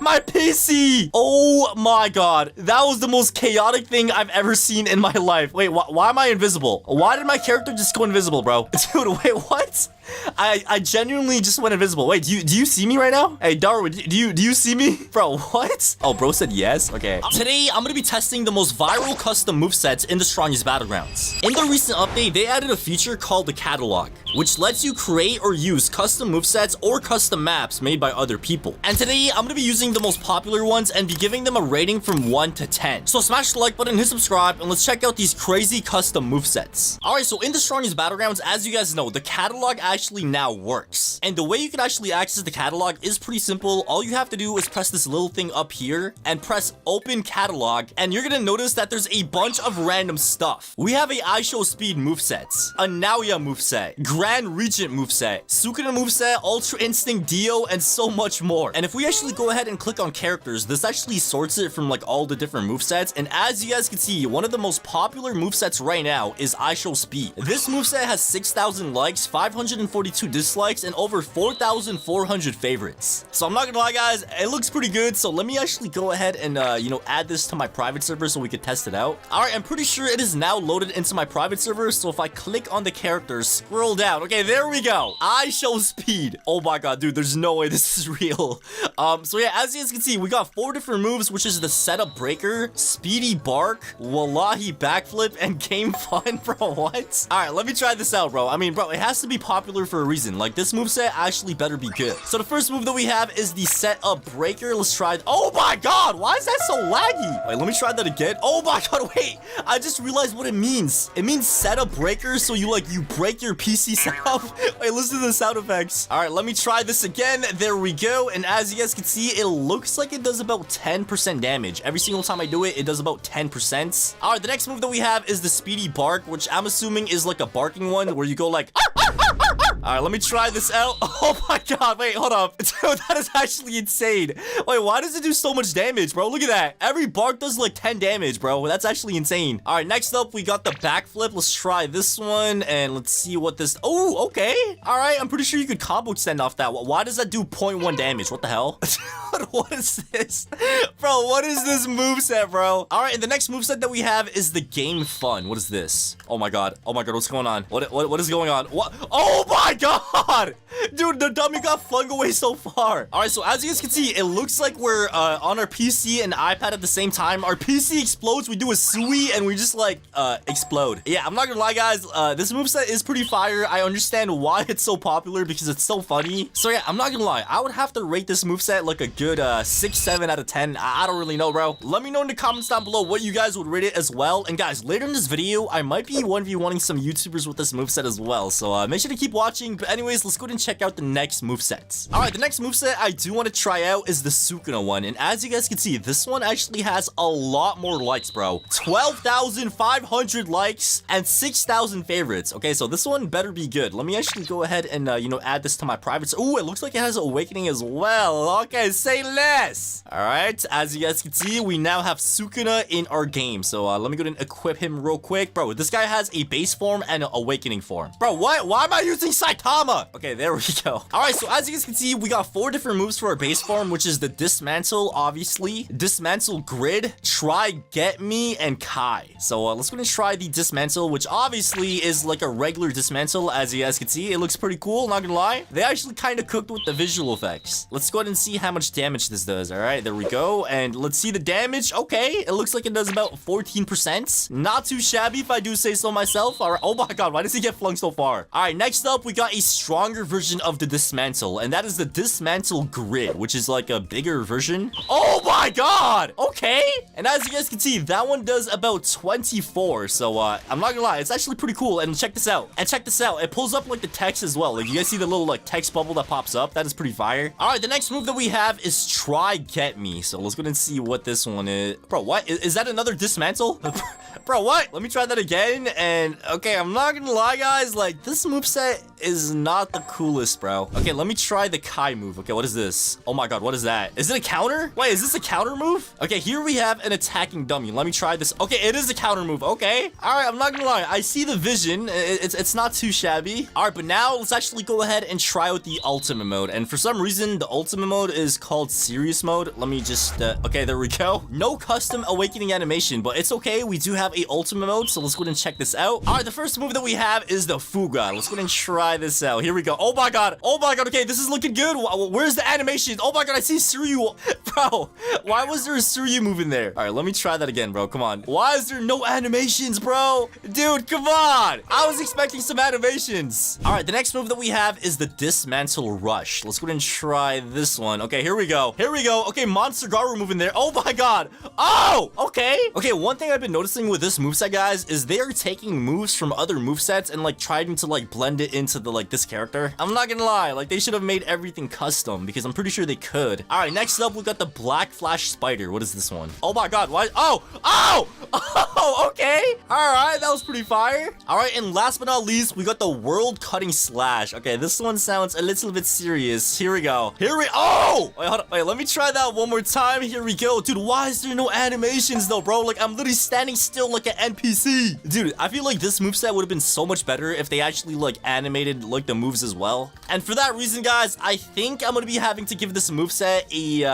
My PC! Oh my god. That was the most chaotic thing I've ever seen in my life. Wait, why am I invisible? Why did my character just go invisible, bro? Dude, wait, what? I genuinely just went invisible. Wait, do you see me right now? Hey, Darwin, do you see me? Bro, what? Oh, bro said yes? Okay. Today, I'm gonna be testing the most viral custom movesets in the strongest Battlegrounds. In the recent update, they added a feature called the Catalog, which lets you create or use custom movesets or custom maps made by other people. And today, I'm gonna be using the most popular ones and be giving them a rating from 1 to 10. So smash the like button, hit subscribe, and let's check out these crazy custom movesets. Alright, so in the strongest Battlegrounds, as you guys know, the Catalog actually now works. And the way you can actually access the catalog is pretty simple. All you have to do is press this little thing up here and press open catalog, and you're gonna notice that there's a bunch of random stuff. We have a IShowSpeed moveset, a Naoya moveset, Grand Regent moveset, Sukuna moveset, Ultra Instinct Dio, and so much more. And if we actually go ahead and click on characters, this actually sorts it from like all the different movesets. And as you guys can see, one of the most popular movesets right now is IShowSpeed. This moveset has 6,000 likes, 542 dislikes, and over 4,400 favorites. So I'm not gonna lie, guys, it looks pretty good. So let me actually go ahead and add this to my private server so we could test it out. All right, I'm pretty sure it is now loaded into my private server. So if I click on the characters, scroll down. Okay, there we go. IShowSpeed. Oh my god, dude, there's no way this is real. So yeah, as you guys can see, we got 4 different moves, which is the Setup Breaker, Speedy Bark, Wallahi Backflip, and Game Fun. Bro, what? All right, let me try this out, bro. I mean, bro, it has to be popular for a reason. Like, this moveset actually better be good. So the first move that we have is the Setup Breaker. Let's try it. Oh my god, why is that so laggy? Wait, let me try that again. Oh my god, wait, I just realized what it means. It means Setup Breaker, so you break your PC setup. Wait, listen to the sound effects. All right, let me try this again. There we go. And as you guys can see, it looks like it does about 10% damage. Every single time I do it, it does about 10%. All right, the next move that we have is the Speedy Bark, which I'm assuming is like a barking one where you go like... All right, let me try this out. Oh my god, wait, hold up. Dude, that is actually insane. Wait, why does it do so much damage, bro? Look at that. Every bark does like 10 damage, bro. That's actually insane. All right, next up, we got the Backflip. Let's try this one, and let's see what this... Oh, okay. All right, I'm pretty sure you could combo extend off that. Why does that do 0.1 damage? What the hell? What is this? Bro, what is this moveset, bro? All right, and the next moveset that we have is the Game Fun. What is this? Oh my god. Oh my god, what's going on? What is going on? What? Oh my god! Dude, the dummy got flung away so far. All right, so as you guys can see, it looks like we're on our PC and iPad at the same time. Our PC explodes, we do a sui, and we just like explode. Yeah, I'm not gonna lie, guys. This moveset is pretty fire. I understand why it's so popular because it's so funny. So yeah, I'm not gonna lie. I would have to rate this moveset like a good good 6, 7 out of 10. I don't really know, bro. Let me know in the comments down below what you guys would rate it as well. And guys, later in this video, I might be 1v1ing some YouTubers with this moveset as well. So make sure to keep watching. But anyways, let's go ahead and check out the next moveset. All right, the next moveset I do want to try out is the Sukuna one. And as you guys can see, this one actually has a lot more likes, bro. 12,500 likes and 6,000 favorites. Okay, so this one better be good. Let me actually go ahead and, you know, add this to my privates. Oh, it looks like it has Awakening as well. Okay, say less. All right, as you guys can see, we now have Sukuna in our game. So let me go ahead and equip him real quick. Bro, this guy has a base form and an Awakening form. Bro, what? Why am I using Saitama? Okay, there we go. All right, so as you guys can see, we got 4 different moves for our base form, which is the Dismantle, obviously, Dismantle Grid, Try Get Me, and Kai. So let's go ahead and try the Dismantle, which obviously is like a regular Dismantle. As you guys can see, it looks pretty cool, not gonna lie. They actually kind of cooked with the visual effects. Let's go ahead and see how much damage this does. All right, there we go. And let's see the damage. Okay, it looks like it does about 14%. Not too shabby if I do say so myself. All right. Oh my god, why does he get flung so far? All right, next up, we got a stronger version of the Dismantle, and that is the Dismantle Grid, which is like a bigger version. Oh my god! Okay. And as you guys can see, that one does about 24. So I'm not gonna lie, it's actually pretty cool. And check this out. It pulls up like the text as well. Like you guys see the little like text bubble that pops up? That is pretty fire. All right, the next move that we have is Try Get Me. So let's go ahead and see what this one is. Bro, what? Is that another Dismantle? Bro, what? Let me try that again. And okay, I'm not gonna lie, guys. Like this moveset is not the coolest, bro. Okay, let me try the Kai move. Okay, what is this? Oh my god, what is that? Is it a counter? Wait, is this a counter move? Okay, here we have an attacking dummy. Let me try this. Okay, it is a counter move. Okay. All right, I'm not gonna lie. I see the vision. It's not too shabby. All right, but now let's actually go ahead and try out the ultimate mode. And for some reason, the ultimate mode is called serious mode. Let me just, okay, there we go. No custom awakening animation, but it's okay. We do have a ultimate mode, so let's go ahead and check this out. All right, the first move that we have is the Fuga. Let's go ahead and try this out. Here we go. Oh my god. Oh my god. Okay, this is looking good. Where's the animation? Oh my god, I see Suryu. Bro, why was there a Suryu move in there? All right, let me try that again, bro. Come on. Why is there no animations, bro? Dude, come on. I was expecting some animations. All right, the next move that we have is the Dismantle Rush. Let's go ahead and try this one. Okay, here we go. Here we go. Okay, Monster Garou move in there. Oh my god. Oh, okay. Okay, one thing I've been noticing with this moveset, guys, is they are taking moves from other movesets and like trying to like blend it into the like this character. I'm not gonna lie, like they should have made everything custom because I'm pretty sure they could. All right, next up we got the Black Flash Spider. What is this one? Oh my god, why? Oh, okay. All right, that was pretty fire. All right, and last but not least, we got the World Cutting Slash. Okay, this one sounds a little bit serious. Here we go. Oh, wait, hold on. Wait, let me try that one more time. Here we go. Dude, why is there no animations though, bro? Like I'm literally standing still like an NPC. Dude, I feel like this moveset would have been so much better if they actually like animated like the moves as well. And for that reason, guys, I think I'm gonna be having to give this moveset a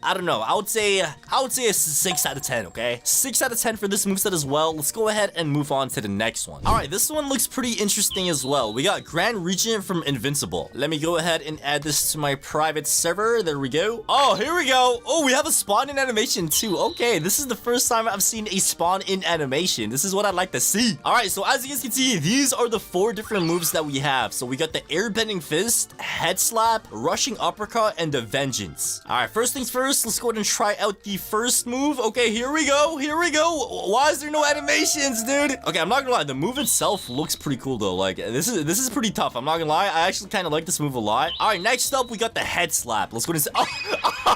I don't know, I would say a 6 out of 10. Okay, 6 out of 10 for this moveset as well. Let's go ahead and move on to the next one. All right, this one looks pretty interesting as well. We got Grand Regent from Invincible. Let me go ahead and add this to my private server. There we go. Oh, here we go. Oh, we have a spawn in animation too. Okay, this is the first time I've seen a spawn in animation. This is what I'd like to see. All right, so as you guys can see, these are the 4 different moves that we have. So we got the Airbending Fist, Head Slap, Rushing Uppercut, and the Vengeance. All right, first things first, let's go ahead and try out the first move. Okay, here we go. Here we go. Why is there no animations, dude? Okay, I'm not gonna lie. The move itself looks pretty cool though. Like this is pretty tough. I'm not gonna lie. I actually kind of like this move a lot. All right, next up we got the Head Slap. Let's go ahead and say,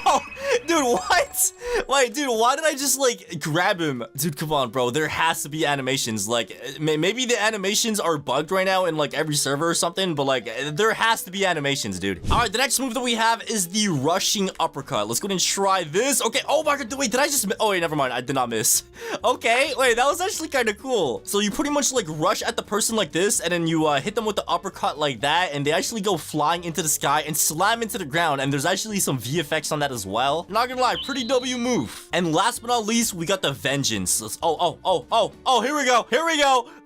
oh, dude, what? Wait, dude, why did I just like grab him? Dude, come on, bro. There has to be animations. Like maybe the animations are bugged right now in like every server or something, but like there has to be animations, dude. All right, the next move that we have is the Rushing Uppercut. Let's go ahead and try this. Okay, oh my god, wait, did I just oh wait, never mind, I did not miss. Okay, wait, that was actually kind of cool. So you pretty much like rush at the person like this, and then you hit them with the uppercut like that, and they actually go flying into the sky and slam into the ground, and there's actually some VFX on that as well. Not gonna lie, pretty W move. And last but not least, we got the vengeance. Oh, here we go.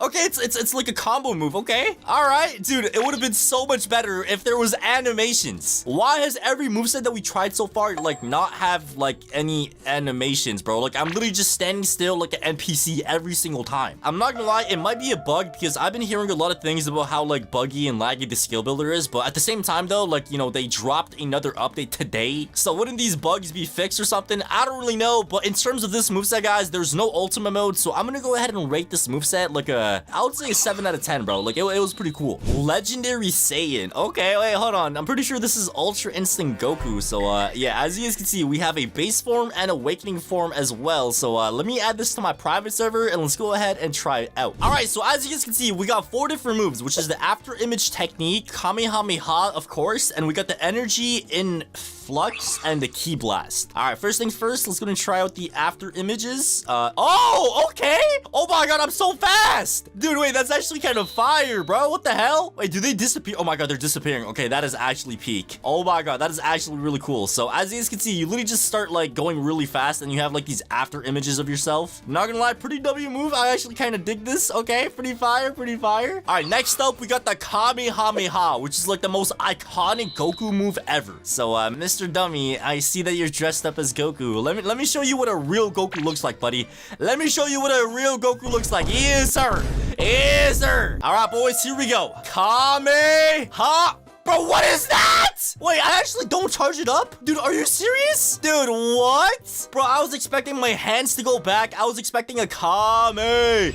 Okay, it's like a combo move, okay? All right, dude, it would have been so much better if there was animations. Why has every moveset that we tried so far, like, not have, like, any animations, bro? Like, I'm literally just standing still like an NPC every single time. I'm not gonna lie, it might be a bug because I've been hearing a lot of things about how, like, buggy and laggy the skill builder is, but at the same time, though, like, you know, they dropped another update today, so wouldn't these bugs be fixed or something? I don't really know, but in terms of this moveset, guys, there's no ultimate mode, so I'm gonna go ahead and rate this moveset like I would say a 7 out of 10, bro. Like, it was pretty cool. Legendary Saiyan. Okay, wait, hold on. I'm pretty sure this is Ultra Instinct Goku, so, yeah, as you guys can see, we have a base form and awakening form as well, so, let me add this to my private server, and let's go ahead and try it out. All right, so as you guys can see, we got 4 different moves, which is the After Image Technique, Kamehameha, of course, and we got the Energy in Flux and the Ki Blast. All right, first things first, let's go and try out the After Images. Oh, okay. Oh my god, I'm so fast. Dude, wait, that's actually kind of fire, bro. What the hell? Wait, do they disappear? Oh my god, they're disappearing. Okay, that is actually peak. Oh my god, that is actually really cool. So as you guys can see, you literally just start like going really fast and you have like these after images of yourself. Not gonna lie, pretty W move. I actually kind of dig this. Okay, pretty fire, pretty fire. All right, next up, we got the Kamehameha, which is like the most iconic Goku move ever. So, Mr. Dummy, I see that you're dressed up as Goku. Let me show you what a real Goku looks like, buddy. Let me show you what a real Goku looks like. Yes, sir. Yes, sir. All right, boys, here we go. Kamehameha. Bro, what is that? Wait, I actually don't charge it up? Dude, are you serious? Dude, what? Bro, I was expecting my hands to go back. I was expecting a Kame.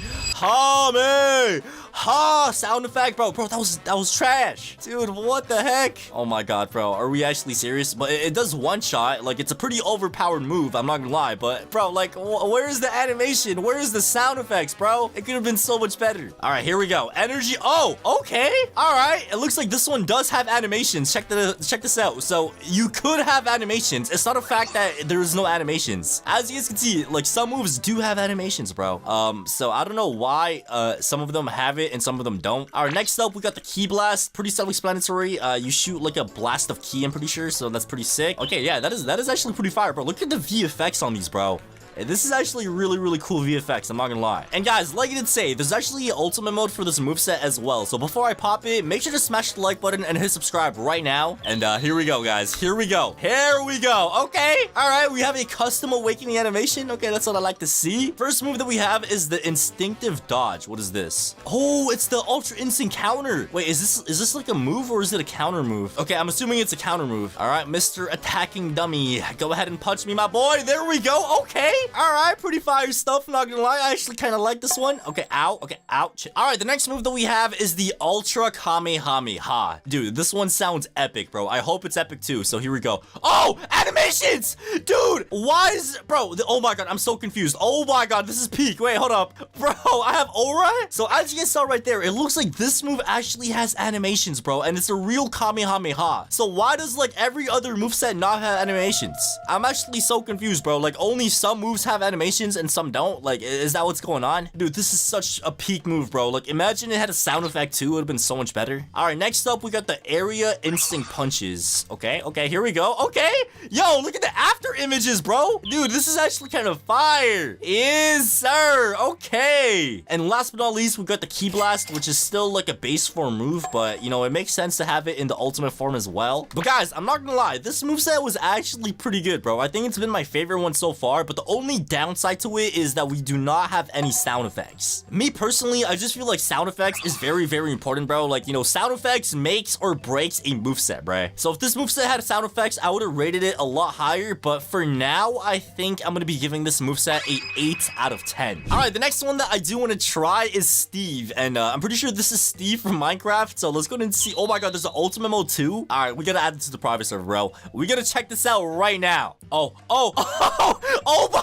Ha sound effect, bro. Bro, that was trash. Dude, what the heck? Oh my god, bro. Are we actually serious? But it does one shot. Like, it's a pretty overpowered move. I'm not gonna lie. But, bro, like, where is the animation? Where is the sound effects, bro? It could have been so much better. All right, here we go. Energy. Oh, okay. All right. It looks like this one does have animations. Check this out. So you could have animations. It's not a fact that there is no animations. As you guys can see, like, some moves do have animations, bro. So I don't know why some of them have it and some of them don't. All right, next up, we got the Ki Blast. Pretty self-explanatory. You shoot like a blast of ki, I'm pretty sure, so that's pretty sick. Okay, yeah, that is actually pretty fire, bro. Look at the VFX on these, bro. This is actually really, really cool VFX, I'm not gonna lie. And guys, like I did say, there's actually an ultimate mode for this moveset as well. So before I pop it, make sure to smash the like button and hit subscribe right now. And here we go, guys. Here we go. Here we go. Okay. All right, we have a custom awakening animation. Okay, that's what I like to see. First move that we have is the instinctive dodge. What is this? Oh, it's the ultra instinct counter. Wait, is this like a move or is it a counter move? Okay, I'm assuming it's a counter move. All right, Mr. Attacking Dummy. Go ahead and punch me, my boy. There we go. Okay. All right, pretty fire stuff, not gonna lie. I actually kind of like this one. Okay, ow. Okay, ouch. All right, the next move that we have is the Ultra Kamehameha. Dude, this one sounds epic, bro. I hope it's epic too, so here we go. Oh, animations! Dude, why is... Bro, oh my god, I'm so confused. Oh my god, this is peak. Wait, hold up. Bro, I have aura? So as you guys saw right there, it looks like this move actually has animations, bro, and it's a real Kamehameha. So why does, like, every other moveset not have animations? I'm actually so confused, bro. Like, only some moves have animations and some don't. Like, is that what's going on? Dude, this is such a peak move, bro. Like, imagine it had a sound effect too. It would have been so much better. All right, next up, we got the area instinct punches. Okay, here we go. Okay, yo, look at the after images, bro. Dude, this is actually kind of fire. Yes, sir. Okay. And last but not least, we got the Ki Blast, which is still like a base form move, but, you know, it makes sense to have it in the ultimate form as well. But guys, I'm not gonna lie, this moveset was actually pretty good, bro. I think it's been my favorite one so far, but the only downside to it is that we do not have any sound effects. Me personally, I just feel like sound effects is very, very important, bro. Like, you know, sound effects makes or breaks a moveset, bro. So if this moveset had sound effects, I would have rated it a lot higher, but for now, I think I'm gonna be giving this moveset a 8 out of 10. All right, the next one that I do want to try is Steve, and I'm pretty sure this is Steve from Minecraft, so let's go and see. Oh my god, there's an ultimate mode too. All right, we gotta add it to the private server, bro. We gotta check this out right now. Oh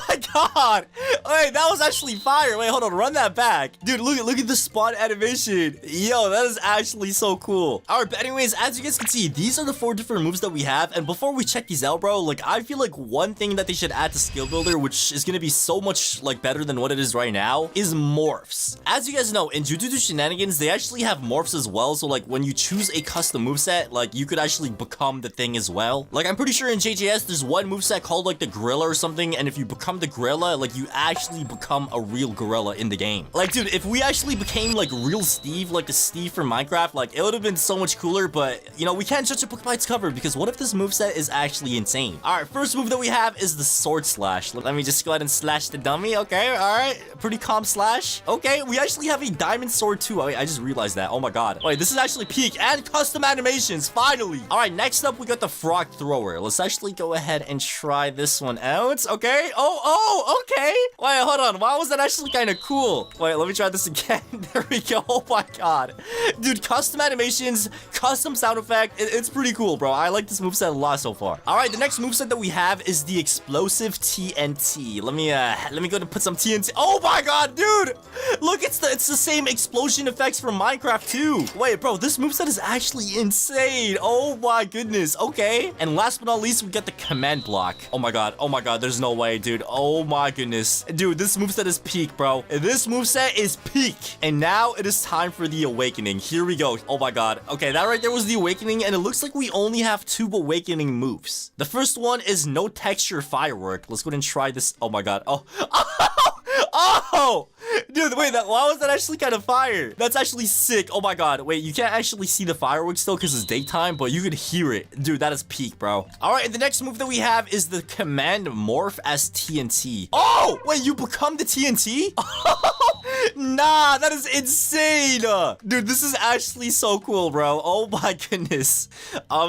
my my god! Wait, that was actually fire. Wait, hold on, run that back. Dude, look at the spawn animation. Yo, that is actually so cool. Alright, but anyways, as you guys can see, these are the 4 different moves that we have. And before we check these out, bro, like, I feel like one thing that they should add to Skill Builder, which is gonna be so much, like, better than what it is right now, is morphs. As you guys know, in Jujutsu Shenanigans, they actually have morphs as well. So, like, when you choose a custom moveset, like, you could actually become the thing as well. Like, I'm pretty sure in JJS, there's one moveset called, like, the gorilla or something. And if you become the gorilla, like, you actually become a real gorilla in the game. Like, dude, if we actually became, like, real Steve, like the Steve from Minecraft, like, it would have been so much cooler. But, you know, we can't judge a book by its cover, because what if this moveset is actually insane? Alright, first move that we have is the sword slash. Let me just go ahead and slash the dummy. Okay, alright. Pretty calm slash. Okay, we actually have a diamond sword too. I just realized that. Oh my god. Wait, this is actually peak and custom animations, finally. Alright, next up we got the frog thrower. Let's actually go ahead and try this one out. Okay. Oh, okay. Wait, hold on. Why was that actually kind of cool? Wait, let me try this again. There we go. Oh my god. Dude, custom animations, custom sound effect. It's pretty cool, bro. I like this moveset a lot so far. Alright, the next moveset that we have is the explosive TNT. Let me go and put some TNT. Oh my god, dude! Look, it's the same explosion effects from Minecraft too. Wait, bro, this moveset is actually insane. Oh my goodness. Okay. And last but not least, we got the command block. Oh my god, there's no way, dude. Oh my goodness. Dude, this moveset is peak, bro. This moveset is peak. And now it is time for the awakening. Here we go. Oh my god. Okay, that right there was the awakening, and it looks like we only have 2 awakening moves. The first one is no texture firework. Let's go ahead and try this. Oh my god. Oh. Oh! Dude, wait, why was that actually kind of fire? That's actually sick. Oh my god. Wait, you can't actually see the fireworks still because it's daytime, but you could hear it. Dude, that is peak, bro. Alright, and the next move that we have is the command morph as TNT. Oh! Wait, you become the TNT? Nah, that is insane. Dude, this is actually so cool, bro. Oh my goodness.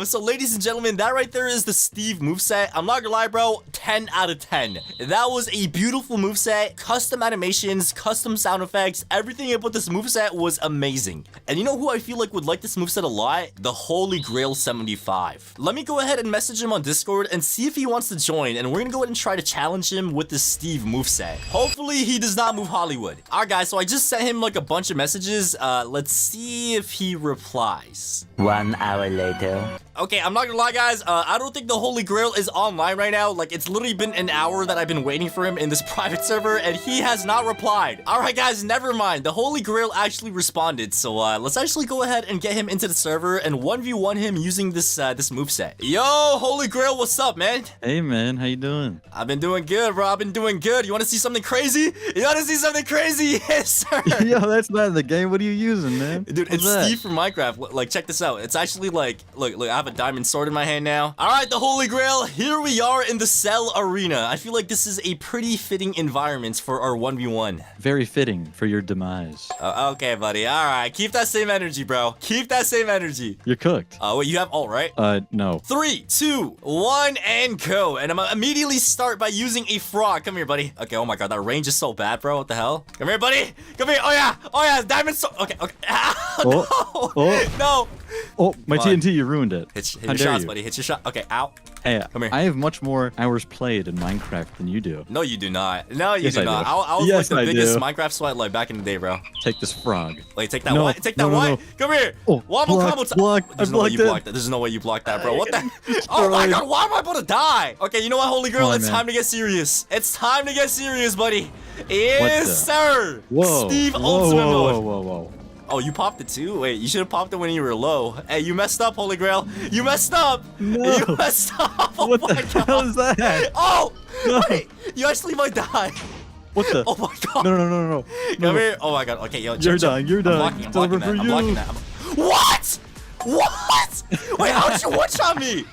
So ladies and gentlemen, that right there is the Steve moveset. I'm not gonna lie, bro. 10 out of 10. That was a beautiful moveset. Custom animations, custom sound effects, everything about this moveset was amazing. And you know who I feel like would like this moveset a lot? The Holy Grail 75. Let me go ahead and message him on Discord and see if he wants to join. And we're gonna go ahead and try to challenge him with the Steve moveset. Hopefully he does not move Hollywood. Alright guys, so I just sent him like a bunch of messages. Let's see if he replies. 1 hour later. Okay, I'm not gonna lie, guys. I don't think the Holy Grail is online right now. Like, it's literally been an hour that I've been waiting for him in this private server, and he has not replied. All right, guys, never mind. The Holy Grail actually responded. So, let's actually go ahead and get him into the server and 1v1 him using this moveset. Yo, Holy Grail, what's up, man? Hey, man, how you doing? I've been doing good, bro. I've been doing good. You want to see something crazy? You want to see something crazy? Yes, sir. Yo, that's not in the game. What are you using, man? Dude, What's it's that? Steve from Minecraft. Like, check this out. It's actually like, look, I have a diamond sword in my hand now. All right, the Holy Grail. Here we are in the Cell Arena. I feel like this is a pretty fitting environment for our 1v1. Very fitting for your demise. Okay, buddy. All right. Keep that same energy, bro. Keep that same energy. You're cooked. Wait, you have ult, right? No. 3, 2, 1, and go. And I'm gonna immediately start by using a frog. Come here, buddy. Okay, oh my god, that range is so bad, bro. What the hell? Come here, buddy. Come here. Oh yeah, diamond sword. Okay. No. No. Oh, my Come on. TNT, you ruined it. Hit How your dare shots, you. buddy. Hit your shot. Okay, ow. Hey, Come here. I have much more hours played in Minecraft than you do. No, you do not. No, you Yes, do I not. do. I was Yes, like I the biggest do. Minecraft sweat like back in the day, bro. Take this frog. Wait, take that No, what? Take that no, no, what? no. Come here. Oh, Wobble blocked, combo blocked. There's I no way you blocked it. blocked that. There's no way you blocked that, bro. What the? Destroyed. Oh my god, why am I about to die? Okay, you know what, Holy Girl? Come on, It's man. time to get serious. It's time to get serious, buddy. What Yes, the? sir. Whoa. Steve whoa, Ultimate whoa, Mode. whoa. Oh, you popped it too? Wait, you should have popped it when you were low. Hey, you messed up, Holy Grail. You messed up. No. You messed up. Oh What my the god. hell is that? Oh, No. wait. You actually might die. What the? Oh my god. No. Come here. Oh my god. Okay, yo. You're chill. done, you're I'm done. blocking, I'm It's blocking over that. for I'm blocking you. that. What? What? Wait, how'd you one-shot me?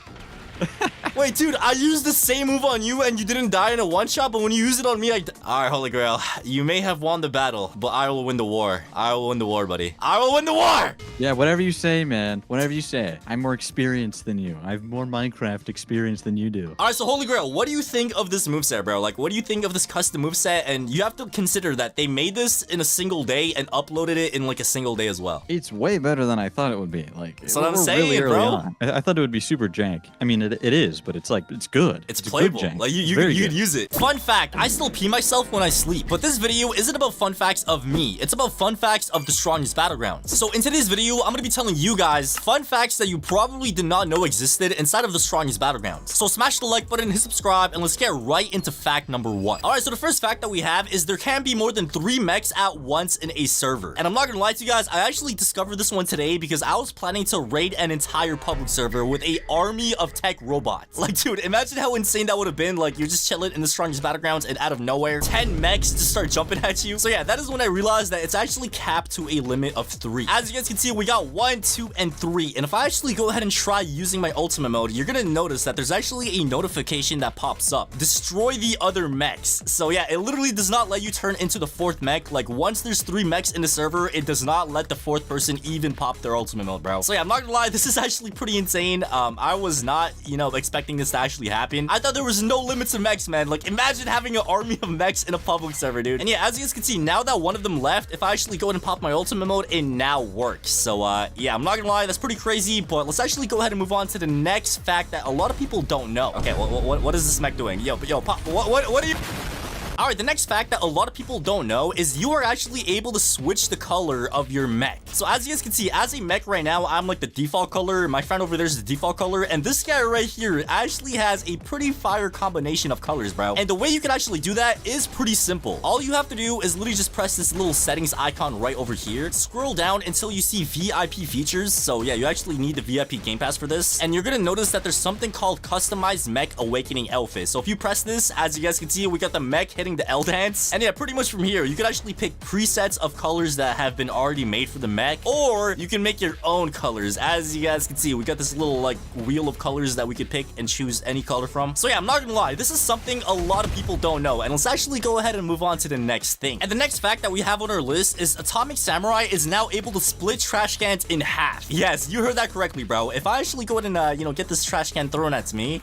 Wait, dude, I used the same move on you and you didn't die in a one-shot, but when you used it on me, Alright, Holy Grail. You may have won the battle, but I will win the war. I will win the war, buddy. I will win the war! Yeah, whatever you say, man. Whatever you say. I'm more experienced than you. I have more Minecraft experience than you do. Alright, so Holy Grail, what do you think of this moveset, bro? Like, what do you think of this custom moveset? And you have to consider that they made this in a single day and uploaded it in like a single day as well. It's way better than I thought it would be. Like, That's what I'm we're saying, really early bro. on. I thought it would be super jank. I mean, it is, but it's good. It's a good playable. jank. Like you Very could good. use it. Fun fact, I still pee myself when I sleep. But this video isn't about fun facts of me. It's about fun facts of the strongest Battlegrounds. So in today's video, I'm gonna be telling you guys fun facts that you probably did not know existed inside of the strongest Battlegrounds. So smash the like button, hit subscribe, and let's get right into fact number 1. Alright, so the first fact that we have is there can be more than 3 mechs at once in a server. And I'm not gonna lie to you guys, I actually discovered this one today because I was planning to raid an entire public server with a army of tech robots. Like, dude, imagine how insane that would have been. Like, you're just chilling in the strongest Battlegrounds and out of nowhere, 10 mechs just start jumping at you. So yeah, that is when I realized that it's actually capped to a limit of 3. As you guys can see, we got 1, 2, and 3. And if I actually go ahead and try using my ultimate mode, you're gonna notice that there's actually a notification that pops up. Destroy the other mechs. So yeah, it literally does not let you turn into the 4th mech. Like, once there's 3 mechs in the server, it does not let the 4th person even pop their ultimate mode, bro. So yeah, I'm not gonna lie, this is actually pretty insane. I was not, expecting this to actually happen. I thought there was no limit to mechs, man. Like, imagine having an army of mechs in a public server, dude. And yeah, as you guys can see, now that one of them left, if I actually go ahead and pop my ultimate mode, it now works. So yeah, I'm not gonna lie, that's pretty crazy, but let's actually go ahead and move on to the next fact that a lot of people don't know. Okay, what is this mech doing? Yo, pop, what are you... Alright, the next fact that a lot of people don't know is you are actually able to switch the color of your mech. So as you guys can see, as a mech right now, I'm like the default color. My friend over there is the default color. And this guy right here actually has a pretty fire combination of colors, bro. And the way you can actually do that is pretty simple. All you have to do is literally just press this little settings icon right over here. Scroll down until you see VIP features. So yeah, you actually need the VIP Game Pass for this. And you're gonna notice that there's something called Customized Mech Awakening Outfit. So if you press this, as you guys can see, we got the mech hitting the L dance. And yeah, pretty much from here, you can actually pick presets of colors that have been already made for the mech, or you can make your own colors. As you guys can see, we got this little like wheel of colors that we could pick and choose any color from. So yeah, I'm not gonna lie, this is something a lot of people don't know. And let's actually go ahead and move on to the next thing. And the next fact that we have on our list is Atomic Samurai is now able to split trash cans in half. Yes, you heard that correctly, bro. If I actually go ahead and get this trash can thrown at me,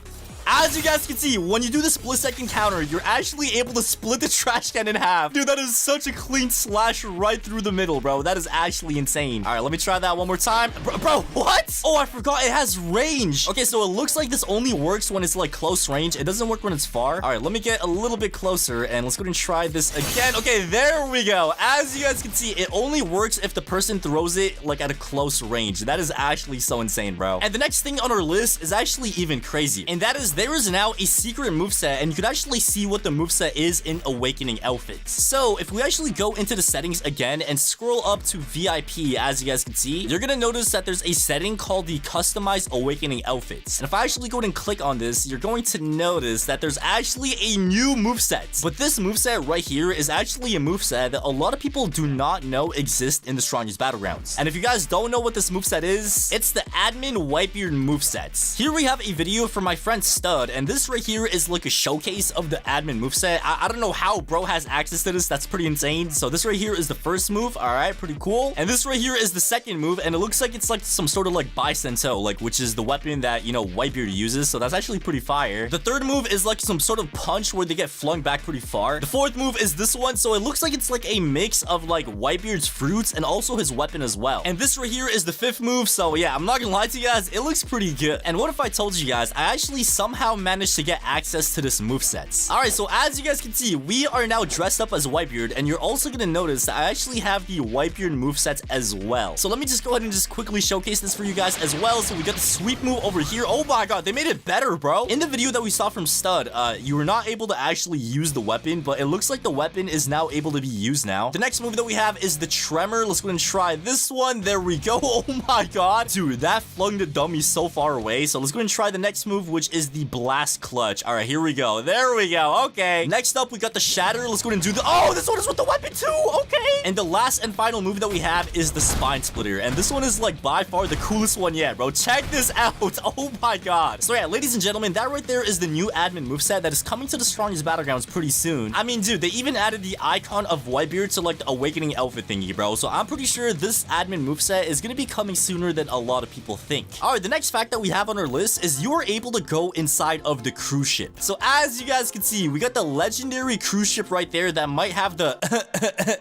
as you guys can see, when you do the split second counter, you're actually able to split the trash can in half. Dude, that is such a clean slash right through the middle, bro. That is actually insane. All right, let me try that one more time. Bro, what? Oh, I forgot it has range. Okay, so it looks like this only works when it's like close range. It doesn't work when it's far. All right, let me get a little bit closer and let's go ahead and try this again. Okay, there we go. As you guys can see, it only works if the person throws it like at a close range. That is actually so insane, bro. And the next thing on our list is actually even crazy. And that is there is now a secret moveset, and you could actually see what the moveset is in Awakening outfits. So if we actually go into the settings again and scroll up to VIP, as you guys can see, you're gonna notice that there's a setting called the Customized Awakening outfits. And if I actually go ahead and click on this, you're going to notice that there's actually a new moveset. But this moveset right here is actually a moveset that a lot of people do not know exists in the strongest Battlegrounds. And if you guys don't know what this moveset is, it's the Admin Whitebeard moveset. Here we have a video from my friend Stud, and this right here is like a showcase of the admin moveset. I don't know how bro has access to this. That's pretty insane. So this right here is the first move. All right, pretty cool. And this right here is the second move, and it looks like it's like some sort of like Bicento, like which is the weapon that Whitebeard uses. So that's actually pretty fire. The third move is like some sort of punch where they get flung back pretty far. The fourth move is this one. So it looks like it's like a mix of like Whitebeard's fruits and also his weapon as well. And this right here is the fifth move. So yeah, I'm not gonna lie to you guys, it looks pretty good. And what if I told you guys I actually somehow managed to get access to this moveset? Alright, so as you guys can see, we are now dressed up as Whitebeard, and you're also gonna notice that I actually have the Whitebeard moveset as well. So let me just go ahead and just quickly showcase this for you guys as well. So we got the sweep move over here. Oh my god, they made it better, bro. In the video that we saw from Stud, you were not able to actually use the weapon, but it looks like the weapon is now able to be used now. The next move that we have is the Tremor. Let's go ahead and try this one. There we go. Oh my god, dude, that flung the dummy so far away. So let's go ahead and try the next move, which is the Blast Clutch. All right, here we go. There we go. Okay, next up we got the Shatter. Let's go ahead and do the... Oh, this one is with the weapon too. Okay, and the last and final move that we have is the Spine Splitter, and this one is like by far the coolest one yet, bro. Check this out. Oh my god. So yeah, ladies and gentlemen, that right there is the new admin moveset that is coming to the strongest Battlegrounds pretty soon. I mean, dude, they even added the icon of Whitebeard to like the Awakening outfit thingy, bro. So I'm pretty sure this admin moveset is gonna be coming sooner than a lot of people think. All right, the next fact that we have on our list is you are able to go inside of the cruise ship. So as you guys can see, we got the legendary cruise ship right there that might have the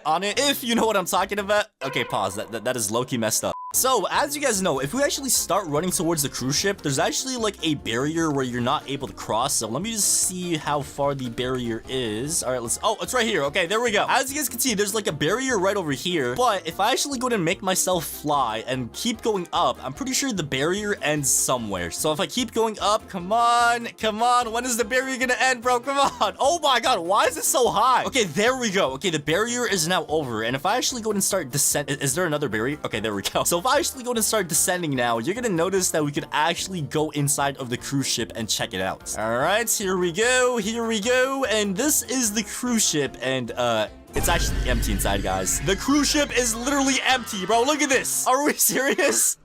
on it, if you know what I'm talking about. Okay, pause. That is low-key messed up. So, as you guys know, if we actually start running towards the cruise ship, there's actually like a barrier where you're not able to cross. So let me just see how far the barrier is. All right, oh, it's right here. Okay, there we go. As you guys can see, there's like a barrier right over here. But if I actually go to make myself fly and keep going up, I'm pretty sure the barrier ends somewhere. So if I keep going up, come on, when is the barrier gonna end, bro? Come on. Oh my god, why is it so high? Okay, there we go. Okay, the barrier is now over. And if I actually go and start descend, is there another barrier? Okay, there we go. So if I actually go and start descending now, you're gonna notice that we could actually go inside of the cruise ship and check it out. All right, here we go. And this is the cruise ship, and it's actually empty inside, guys. The cruise ship is literally empty, bro. Look at this. Are we serious?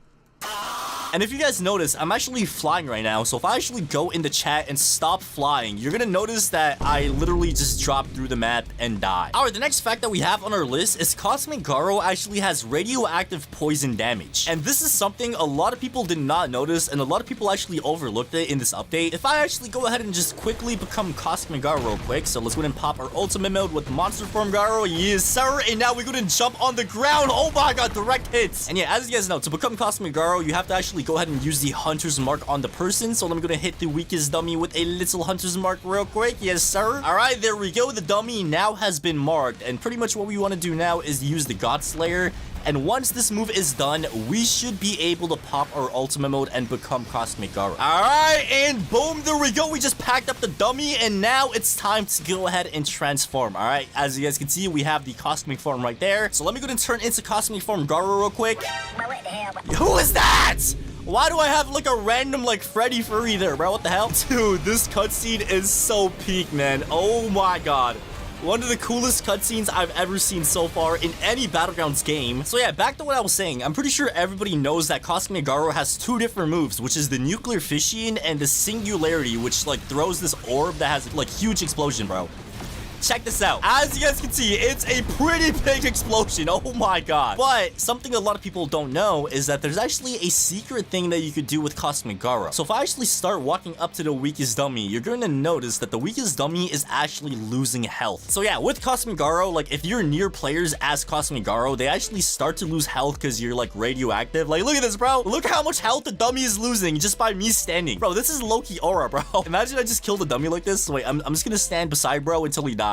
And if you guys notice, I'm actually flying right now. So if I actually go in the chat and stop flying, you're gonna notice that I literally just dropped through the map and die. All right, the next fact that we have on our list is Cosmic Garou actually has radioactive poison damage. And this is something a lot of people did not notice, and a lot of people actually overlooked it in this update. If I actually go ahead and just quickly become Cosmic Garou real quick, so let's go ahead and pop our ultimate mode with Monster Form Garou. Yes, sir. And now we go ahead and jump on the ground. Oh my god, direct hits. And yeah, as you guys know, to become Cosmic Garou, you have to actually go ahead and use the Hunter's Mark on the person. So I'm gonna hit the weakest dummy with a little Hunter's Mark real quick. Yes, sir. All right, there we go. The dummy now has been marked. And pretty much what we want to do now is use the God Slayer. And once this move is done, we should be able to pop our ultimate mode and become Cosmic Garou. All right, and boom, there we go. We just packed up the dummy, and now it's time to go ahead and transform. All right, as you guys can see, we have the Cosmic form right there. So let me go ahead and turn into Cosmic form Garou real quick. Who is that? Why do I have like a random like Freddy Furry there, bro? What the hell? Dude, this cutscene is so peak, man. Oh my god. One of the coolest cutscenes I've ever seen so far in any Battlegrounds game. So yeah, back to what I was saying. I'm pretty sure everybody knows that Cosmic Garou has two different moves, which is the Nuclear Fission and the Singularity, which like throws this orb that has like huge explosion, bro. Check this out. As you guys can see, it's a pretty big explosion. Oh my god. But something a lot of people don't know is that there's actually a secret thing that you could do with Cosmic Garou. So if I actually start walking up to the weakest dummy, you're going to notice that the weakest dummy is actually losing health. So yeah, with Cosmic Garou, like if you're near players as Cosmic Garou, they actually start to lose health because you're like radioactive. Like look at this, bro. Look how much health the dummy is losing just by me standing. Bro, this is low-key aura, bro. Imagine I just killed a dummy like this. So wait, I'm just gonna stand beside bro until he dies.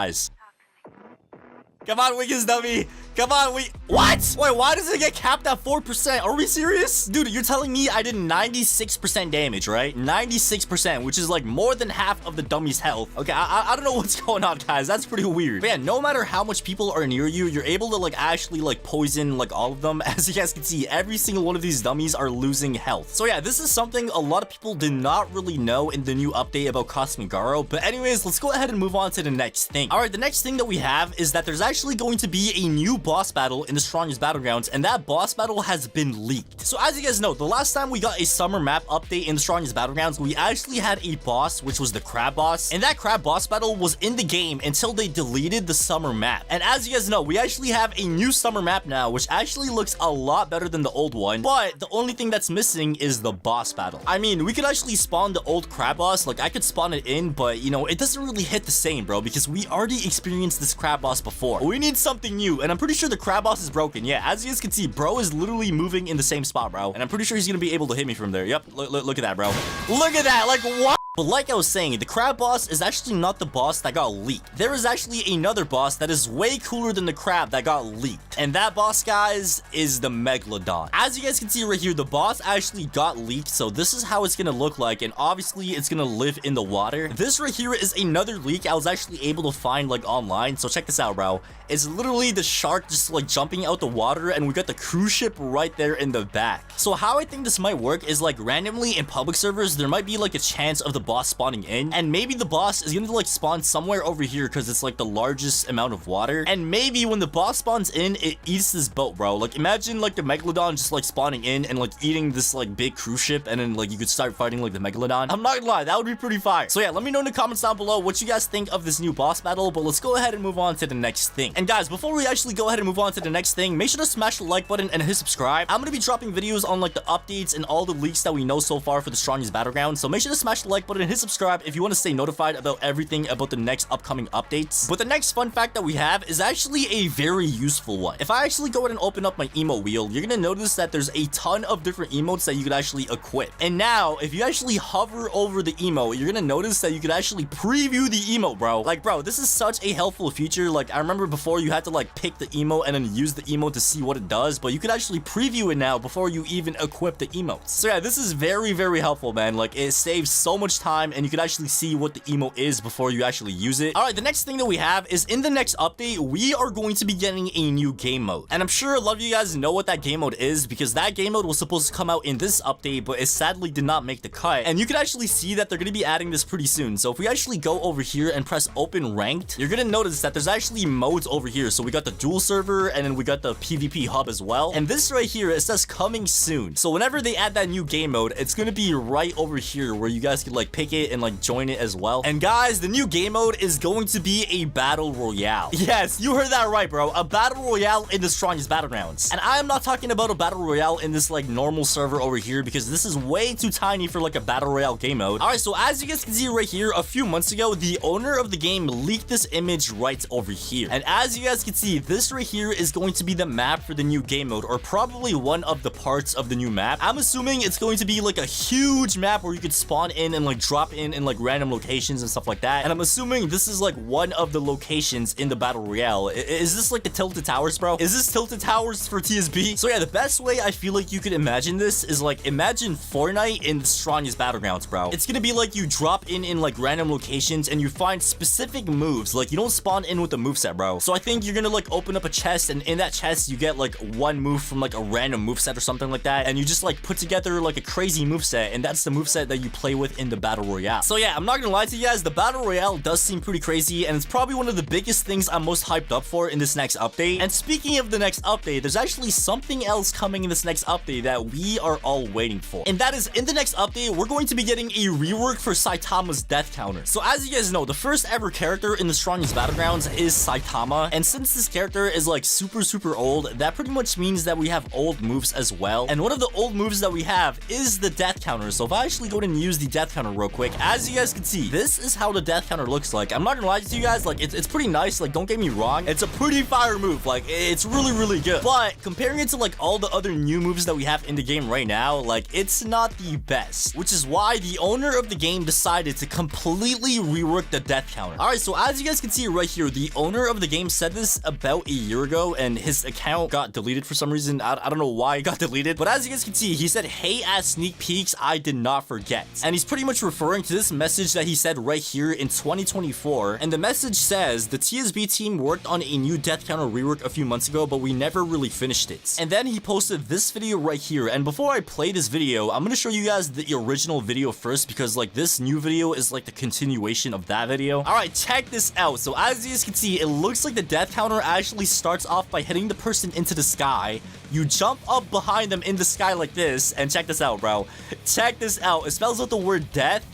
Come on, weakest dummy. Come on, what? Wait, why does it get capped at 4%? Are we serious? Dude, you're telling me I did 96% damage, right? 96%, which is like more than half of the dummy's health. Okay, I don't know what's going on, guys. That's pretty weird. But yeah, no matter how much people are near you, you're able to like actually like poison like all of them. As you guys can see, every single one of these dummies are losing health. So yeah, this is something a lot of people did not really know in the new update about Cosmic Garou. But anyways, let's go ahead and move on to the next thing. All right, the next thing that we have is that there's actually going to be a new boss battle in the strongest Battlegrounds, and that boss battle has been leaked. So as you guys know, the last time we got a summer map update in the strongest Battlegrounds, we actually had a boss, which was the crab boss, and that crab boss battle was in the game until they deleted the summer map. And as you guys know, we actually have a new summer map now, which actually looks a lot better than the old one, but the only thing that's missing is the boss battle. I mean, we could actually spawn the old crab boss, like I could spawn it in, but you know, it doesn't really hit the same, bro, because we already experienced this crab boss before. We need something new, and I'm pretty sure the crab boss is broken. Yeah, as you guys can see, bro is literally moving in the same spot, bro, and I'm pretty sure he's gonna be able to hit me from there. Yep, look at that, bro. Look at that, like what? But like I was saying, the crab boss is actually not the boss that got leaked. There is actually another boss that is way cooler than the crab that got leaked. And that boss, guys, is the Megalodon. As you guys can see right here, the boss actually got leaked. So this is how it's gonna look like. And obviously, it's gonna live in the water. This right here is another leak I was actually able to find like online. So check this out, bro. It's literally the shark just like jumping out the water, and we got the cruise ship right there in the back. So how I think this might work is like randomly in public servers, there might be like a chance of the boss spawning in, and maybe the boss is gonna like spawn somewhere over here because it's like the largest amount of water, and maybe when the boss spawns in, it eats this boat, bro. Like imagine like the Megalodon just like spawning in and like eating this like big cruise ship, and then like you could start fighting like the Megalodon. I'm not gonna lie, that would be pretty fire. So yeah, let me know in the comments down below what you guys think of this new boss battle, but let's go ahead and move on to the next thing. And guys, before we actually go ahead and move on to the next thing, make sure to smash the like button and hit subscribe. I'm gonna be dropping videos on like the updates and all the leaks that we know so far for the strongest Battleground, so make sure to smash the like button button, hit subscribe if you want to stay notified about everything about the next upcoming updates. But the next fun fact that we have is actually a very useful one. If I actually go ahead and open up my emote wheel, you're gonna notice that there's a ton of different emotes that you could actually equip. And now, if you actually hover over the emote, you're gonna notice that you could actually preview the emote, bro. Like, bro, this is such a helpful feature. Like, I remember before you had to like pick the emote and then use the emote to see what it does, but you could actually preview it now before you even equip the emotes. So yeah, this is very, very helpful, man. Like, it saves so much time and you could actually see what the emote is before you actually use it. All right, the next thing that we have is in the next update, we are going to be getting a new game mode. And I'm sure a lot of you guys know what that game mode is because that game mode was supposed to come out in this update, but it sadly did not make the cut. And you can actually see that they're going to be adding this pretty soon. So if we actually go over here and press open ranked, you're going to notice that there's actually modes over here. So we got the dual server and then we got the PvP hub as well. And this right here, it says coming soon. So whenever they add that new game mode, it's going to be right over here where you guys can like pick it and like join it as well. And guys, the new game mode is going to be a battle royale. Yes, you heard that right, bro. A battle royale in the strongest battlegrounds. And I am not talking about a battle royale in this like normal server over here because this is way too tiny for like a battle royale game mode. All right, so as you guys can see right here, a few months ago, the owner of the game leaked this image right over here. And as you guys can see, this right here is going to be the map for the new game mode, or probably one of the parts of the new map. I'm assuming it's going to be like a huge map where you could spawn in and like drop in like random locations and stuff like that. And I'm assuming this is like one of the locations in the battle royale. Is this like the Tilted Towers, bro? Is this Tilted Towers for TSB? So yeah, the best way I feel like you could imagine this is like imagine Fortnite in the strongest battlegrounds, bro. It's gonna be like you drop in like random locations and you find specific moves. Like you don't spawn in with the moveset, bro. So I think you're gonna like open up a chest and in that chest you get like one move from like a random moveset or something like that. And you just like put together like a crazy moveset, and that's the moveset that you play with in the battle royale. So yeah, I'm not gonna lie to you guys, the battle royale does seem pretty crazy and it's probably one of the biggest things I'm most hyped up for in this next update. And speaking of the next update, there's actually something else coming in this next update that we are all waiting for. And that is in the next update, we're going to be getting a rework for Saitama's death counter. So as you guys know, the first ever character in the strongest battlegrounds is Saitama. And since this character is like super old, that pretty much means that we have old moves as well. And one of the old moves that we have is the death counter. So if I actually go ahead and use the death counter real quick, as you guys can see, this is how the death counter looks like. I'm not gonna lie to you guys, like it's pretty nice. Like don't get me wrong, it's a pretty fire move. Like it's really good. But comparing it to like all the other new moves that we have in the game right now, like it's not the best, which is why the owner of the game decided to completely rework the death counter. All right, so as you guys can see right here, the owner of the game said this about a year ago and his account got deleted for some reason. I don't know why it got deleted, but as you guys can see, he said, "Hey, at sneak peeks, I did not forget." And he's pretty much referring to this message that he said right here in 2024. And the message says, "The TSB team worked on a new death counter rework a few months ago, but we never really finished it." And then he posted this video right here. And before I play this video, I'm gonna show you guys the original video first because like this new video is like the continuation of that video. All right, check this out. So as you guys can see, it looks like the death counter actually starts off by hitting the person into the sky. You jump up behind them in the sky like this, and check this out, bro. Check this out. It spells out the word death.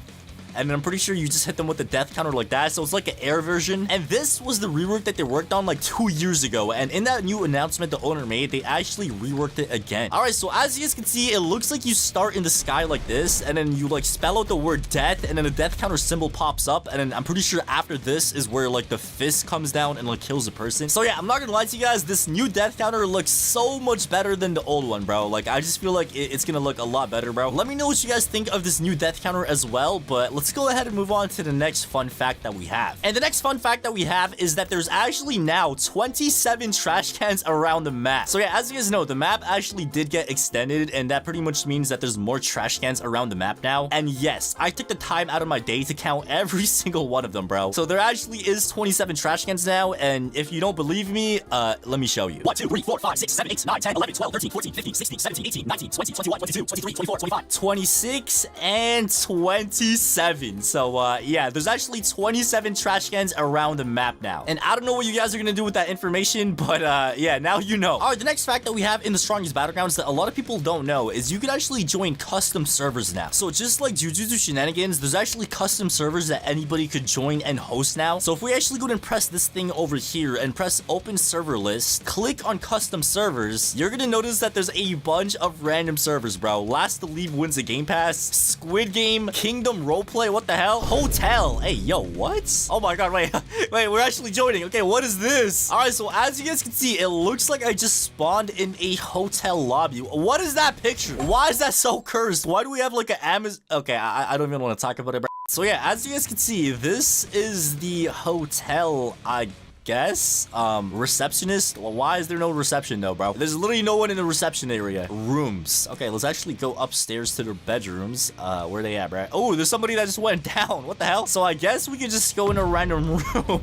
And I'm pretty sure you just hit them with the death counter like that. So it's like an air version. And this was the rework that they worked on like 2 years ago. And in that new announcement the owner made, they actually reworked it again. All right, so as you guys can see, it looks like you start in the sky like this. And then you like spell out the word death. And then the death counter symbol pops up. And then I'm pretty sure after this is where like the fist comes down and like kills the person. So yeah, I'm not gonna lie to you guys. This new death counter looks so much better than the old one, bro. Like I just feel like it's gonna look a lot better, bro. Let me know what you guys think of this new death counter as well. But let's go ahead and move on to the next fun fact that we have. And the next fun fact that we have is that there's actually now 27 trash cans around the map. So yeah, as you guys know, the map actually did get extended, and that pretty much means that there's more trash cans around the map now. And yes, I took the time out of my day to count every single one of them, bro. So there actually is 27 trash cans now, and if you don't believe me, let me show you. 1, 2, 3, 4, 5, 6, 7, 8, 9, 10, 11, 12, 13, 14, 15, 16, 17, 18, 19, 20, 21, 22, 23, 24, 25, 26, and 27. So yeah, there's actually 27 trash cans around the map now. And I don't know what you guys are gonna do with that information, but yeah, now you know. All right, the next fact that we have in the strongest battlegrounds that a lot of people don't know is you can actually join custom servers now. So just like Jujutsu Shenanigans, there's actually custom servers that anybody could join and host now. So if we actually go and press this thing over here and press open server list, click on custom servers, you're gonna notice that there's a bunch of random servers, bro. Last to leave wins a game pass, Squid Game, Kingdom Roleplay, Wait, what the hell? Hotel. Hey, yo, what? Oh my god, wait. Wait, we're actually joining. Okay, what is this? All right, so as you guys can see, it looks like I just spawned in a hotel lobby. What is that picture? Why is that so cursed? Why do we have like an Amazon? Okay, I don't even want to talk about it, bro. So yeah, as you guys can see, this is the hotel, I guess. Receptionist. Well, why is there no reception though, bro? There's literally no one in the reception area. Rooms. Okay, let's actually go upstairs to their bedrooms. Where are they at, bro? Oh, there's somebody that just went down. What the hell? So I guess we could just go in a random room.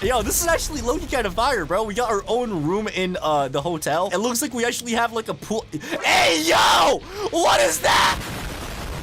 Yo, this is actually low-key kind of fire, bro. We got our own room in the hotel. It looks like we actually have like a pool. Hey, yo! What is that?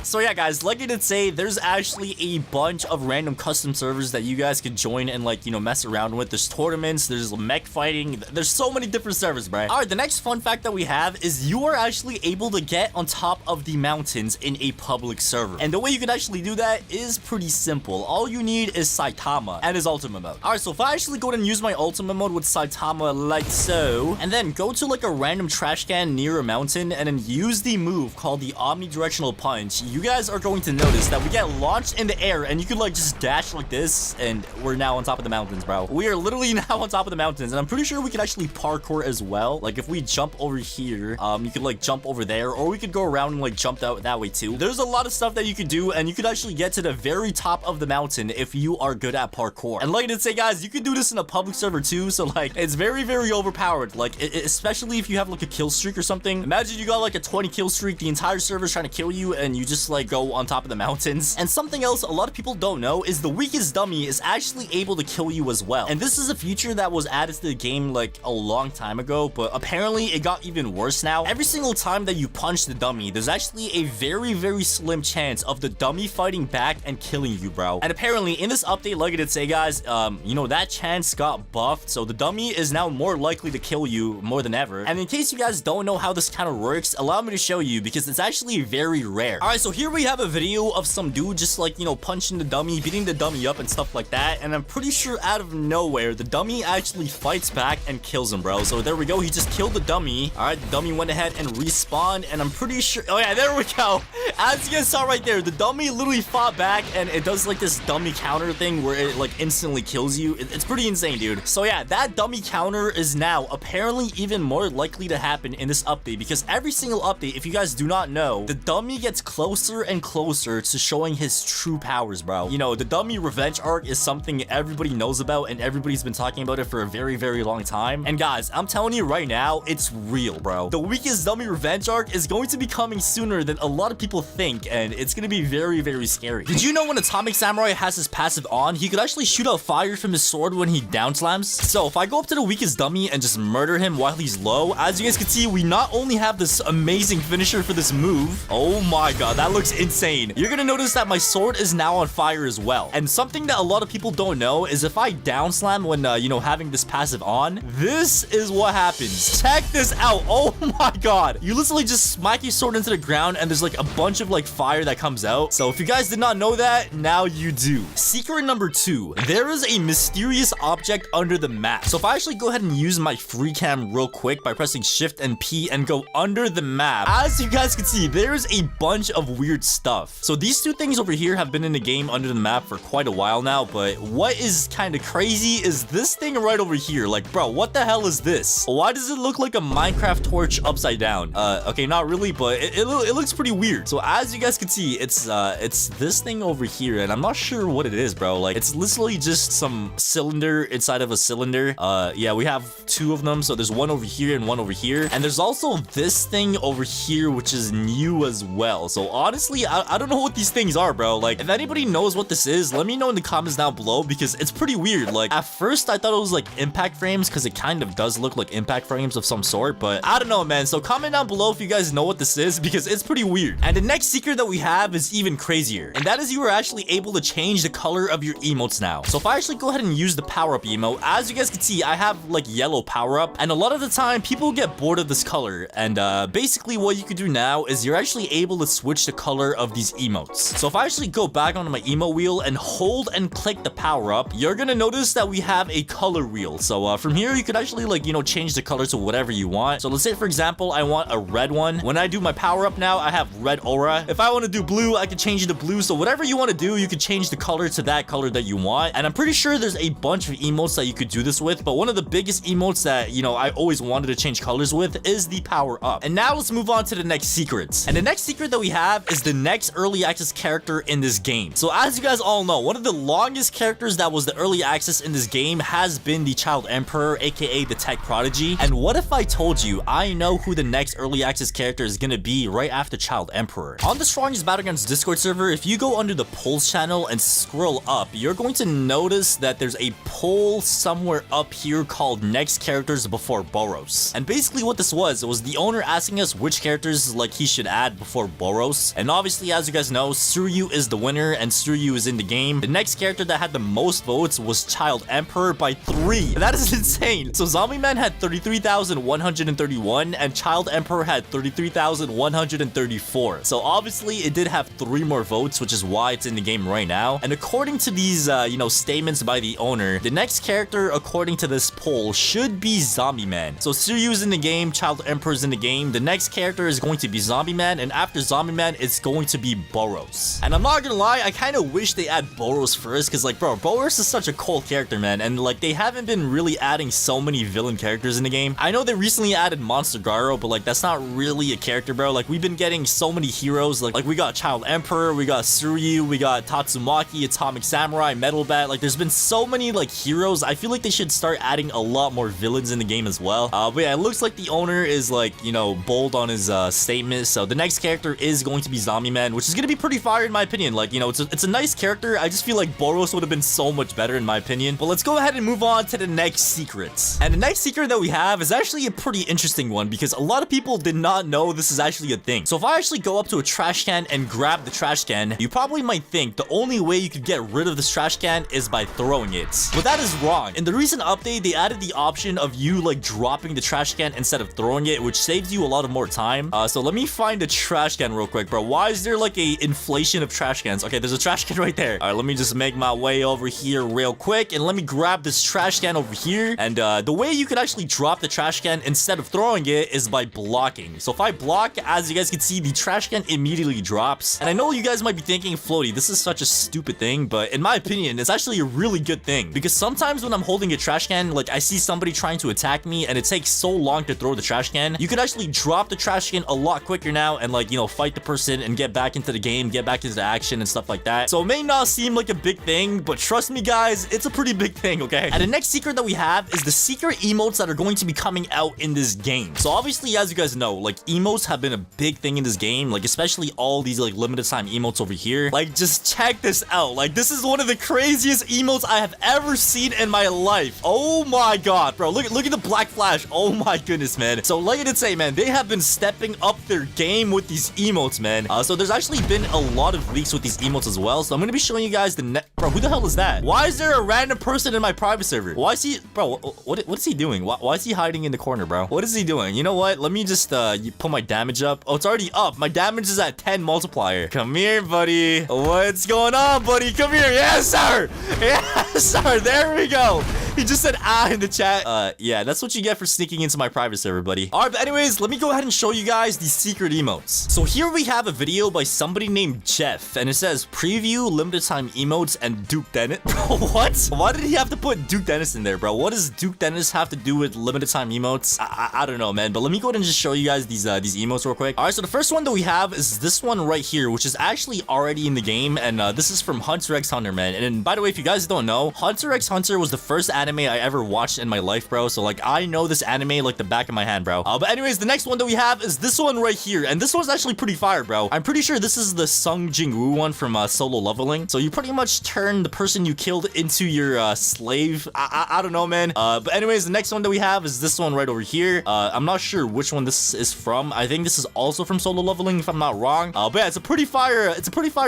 So yeah, guys, like I did say, there's actually a bunch of random custom servers that you guys could join and like, you know, mess around with. There's tournaments, there's mech fighting, there's so many different servers, bro. All right, the next fun fact that we have is you are actually able to get on top of the mountains in a public server. And the way you can actually do that is pretty simple. All you need is Saitama and his ultimate mode. All right, so if I actually go ahead and use my ultimate mode with Saitama like so, and then go to like a random trash can near a mountain and then use the move called the omnidirectional punch, you guys are going to notice that we get launched in the air and you can like just dash like this and we're now on top of the mountains, bro. We are literally now on top of the mountains and I'm pretty sure we can actually parkour as well. Like if we jump over here, you could like jump over there, or we could go around and like jump that way too. There's a lot of stuff that you could do and you could actually get to the very top of the mountain if you are good at parkour. And like I did say, guys, you could do this in a public server too, so like it's very, very overpowered. Like especially if you have like a kill streak or something. Imagine you got like a 20 kill streak, the entire server's trying to kill you and you just like go on top of the mountains. And something else a lot of people don't know is the weakest dummy is actually able to kill you as well. And this is a feature that was added to the game like a long time ago, but apparently it got even worse now. Every single time that you punch the dummy, there's actually a very, very slim chance of the dummy fighting back and killing you, bro. And apparently in this update, like I did say, guys, you know, that chance got buffed, so the dummy is now more likely to kill you more than ever. And in case you guys don't know how this kind of works, allow me to show you because it's actually very rare. All right, so here we have a video of some dude just like, you know, punching the dummy, beating the dummy up and stuff like that, and I'm pretty sure out of nowhere the dummy actually fights back and kills him, bro. So there we go, he just killed the dummy. All right, the dummy went ahead and respawned, and I'm pretty sure, oh yeah, there we go. As you guys saw right there, the dummy literally fought back and it does like this dummy counter thing where it like instantly kills you. It's pretty insane, dude. So yeah, that dummy counter is now apparently even more likely to happen in this update, because every single update, if you guys do not know, the dummy gets closer and closer to showing his true powers, bro. You know, the dummy revenge arc is something everybody knows about and everybody's been talking about it for a very, very long time. And guys, I'm telling you right now, it's real, bro. The weakest dummy revenge arc is going to be coming sooner than a lot of people think, and it's gonna be very, very scary. Did you know when Atomic Samurai has his passive on, he could actually shoot out fire from his sword when he down slams? So if I go up to the weakest dummy and just murder him while he's low, as you guys can see, we not only have this amazing finisher for this move. Oh my god, that looks insane. You're gonna notice that my sword is now on fire as well. And something that a lot of people don't know is if I down slam when, you know, having this passive on, this is what happens. Check this out. Oh my god. You literally just smack your sword into the ground and there's like a bunch of like fire that comes out. So if you guys did not know that, now you do. Secret number 2. There is a mysterious object under the map. So if I actually go ahead and use my free cam real quick by pressing Shift and P and go under the map, as you guys can see, there's a bunch of weird stuff. So these two things over here have been in the game under the map for quite a while now, but what is kind of crazy is this thing right over here. Like, bro, what the hell is this? Why does it look like a Minecraft torch upside down? Okay, not really, but it looks pretty weird. So as you guys can see, it's this thing over here, and I'm not sure what it is, bro. Like, it's literally just some cylinder inside of a cylinder. Yeah, we have 2 of them, so there's one over here and one over here, and there's also this thing over here, which is new as well. So honestly, I don't know what these things are, bro. Like, if anybody knows what this is, let me know in the comments down below, because it's pretty weird. Like, at first I thought it was like impact frames, because it kind of does look like impact frames of some sort, but I don't know, man. So comment down below if you guys know what this is, because it's pretty weird. And the next secret that we have is even crazier, and that is you are actually able to change the color of your emotes now. So if I actually go ahead and use the power-up emote, as you guys can see, I have like yellow power-up, and a lot of the time people get bored of this color, and basically what you could do now is you're actually able to switch the color of these emotes. So if I actually go back onto my emote wheel and hold and click the power up, you're gonna notice that we have a color wheel. So from here, you could actually like, you know, change the color to whatever you want. So let's say, for example, I want a red one. When I do my power up now, I have red aura. If I want to do blue, I can change it to blue. So whatever you want to do, you could change the color to that color that you want. And I'm pretty sure there's a bunch of emotes that you could do this with. But one of the biggest emotes that, you know, I always wanted to change colors with is the power up. And now let's move on to the next secrets. And the next secret that we have is the next early access character in this game. So as you guys all know, one of the longest characters that was the early access in this game has been the Child Emperor, aka the Tech Prodigy. And what if I told you I know who the next early access character is gonna be right after Child Emperor? On the Strongest Battlegrounds Discord server, if you go under the polls channel and scroll up, you're going to notice that there's a poll somewhere up here called Next Characters Before Boros. And basically what this was, it was the owner asking us which characters like he should add before Boros. And obviously, as you guys know, Suryu is the winner and Suryu is in the game. The next character that had the most votes was Child Emperor by 3. That is insane. So Zombie Man had 33,131 and Child Emperor had 33,134. So obviously it did have 3 more votes, which is why it's in the game right now. And according to these, you know, statements by the owner, the next character according to this poll should be Zombie Man. So Suryu is in the game, Child Emperor is in the game. The next character is going to be Zombie Man, and after Zombie Man, it's going to be Boros. And I'm not gonna lie, I kind of wish they add Boros first, because like, bro, Boros is such a cool character, man, and like they haven't been really adding so many villain characters in the game. I know they recently added Monster Garou, but like that's not really a character, bro. Like we've been getting so many heroes, like we got Child Emperor, we got Suryu, we got Tatsumaki, Atomic Samurai, Metal Bat. Like there's been so many like heroes. I feel like they should start adding a lot more villains in the game as well. But yeah, it looks like the owner is like, you know, bold on his statement. So the next character is going to be Zombie Man, which is gonna be pretty fire in my opinion. Like, you know, it's a nice character. I just feel like Boros would have been so much better in my opinion. But let's go ahead and move on to the next secrets. And the next secret that we have is actually a pretty interesting one, because a lot of people did not know this is actually a thing. So if I actually go up to a trash can and grab the trash can, you probably might think the only way you could get rid of this trash can is by throwing it. But that is wrong. In the recent update, they added the option of you like dropping the trash can instead of throwing it, which saves you a lot of more time. So let me find a trash can real quick, bro. Why is there like a inflation of trash cans? Okay, there's a trash can right there. All right, let me just make my way over here real quick, and let me grab this trash can over here. And the way you could actually drop the trash can instead of throwing it is by blocking. So if I block, as you guys can see, the trash can immediately drops. And I know you guys might be thinking, Floaty, this is such a stupid thing, but in my opinion, it's actually a really good thing, because sometimes when I'm holding a trash can, like I see somebody trying to attack me and it takes so long to throw the trash can, you could actually drop the trash can a lot quicker now and like, you know, fight the person and get back into the game, get back into the action and stuff like that. So it may not seem like a big thing, but trust me guys, it's a pretty big thing, okay? And the next secret that we have is the secret emotes that are going to be coming out in this game. So obviously, as you guys know, like emotes have been a big thing in this game, like especially all these like limited time emotes over here. Like just check this out. Like this is one of the craziest emotes I have ever seen in my life. Oh my god, bro. Look at the black flash. Oh my goodness, man. So like I did say, man, they have been stepping up their game with these emotes, man. So there's actually been a lot of leaks with these emotes as well. So I'm gonna be showing you guys the bro, who the hell is that? Why is there a random person in my private server? Why is he, bro, what is he doing? Why is he hiding in the corner, bro? What is he doing? You know what? Let me just put my damage up. Oh, it's already up. My damage is at 10 multiplier. Come here, buddy. What's going on, buddy? Come here. Yes, sir. Yes, sir. There we go. He just said in the chat. Yeah, that's what you get for sneaking into my private server, buddy. All right, but anyways, let me go ahead and show you guys the secret emotes. So here we have a video by somebody named Jeff, and it says preview limited time emotes and Duke Dennis. Bro, what? Why did he have to put Duke Dennis in there, bro? What does Duke Dennis have to do with limited time emotes? I don't know, man, but let me go ahead and just show you guys these emotes real quick. All right, so the first one that we have is this one right here, which is actually already in the game, and this is from Hunter x Hunter, man. And by the way, if you guys don't know, Hunter x Hunter was the first anime I ever watched in my life, bro. So like I know this anime like the back of my hand, bro. But anyways, the next one that we have is this one right here, and this one's actually pretty fire, bro. I'm pretty sure this is the Sung Jing-woo one from Solo Leveling. So you pretty much turn the person you killed into your slave. I don't know, man. But anyways, the next one that we have is this one right over here. I'm not sure which one this is from. I think this is also from Solo Leveling, if I'm not wrong. But yeah, it's a pretty fire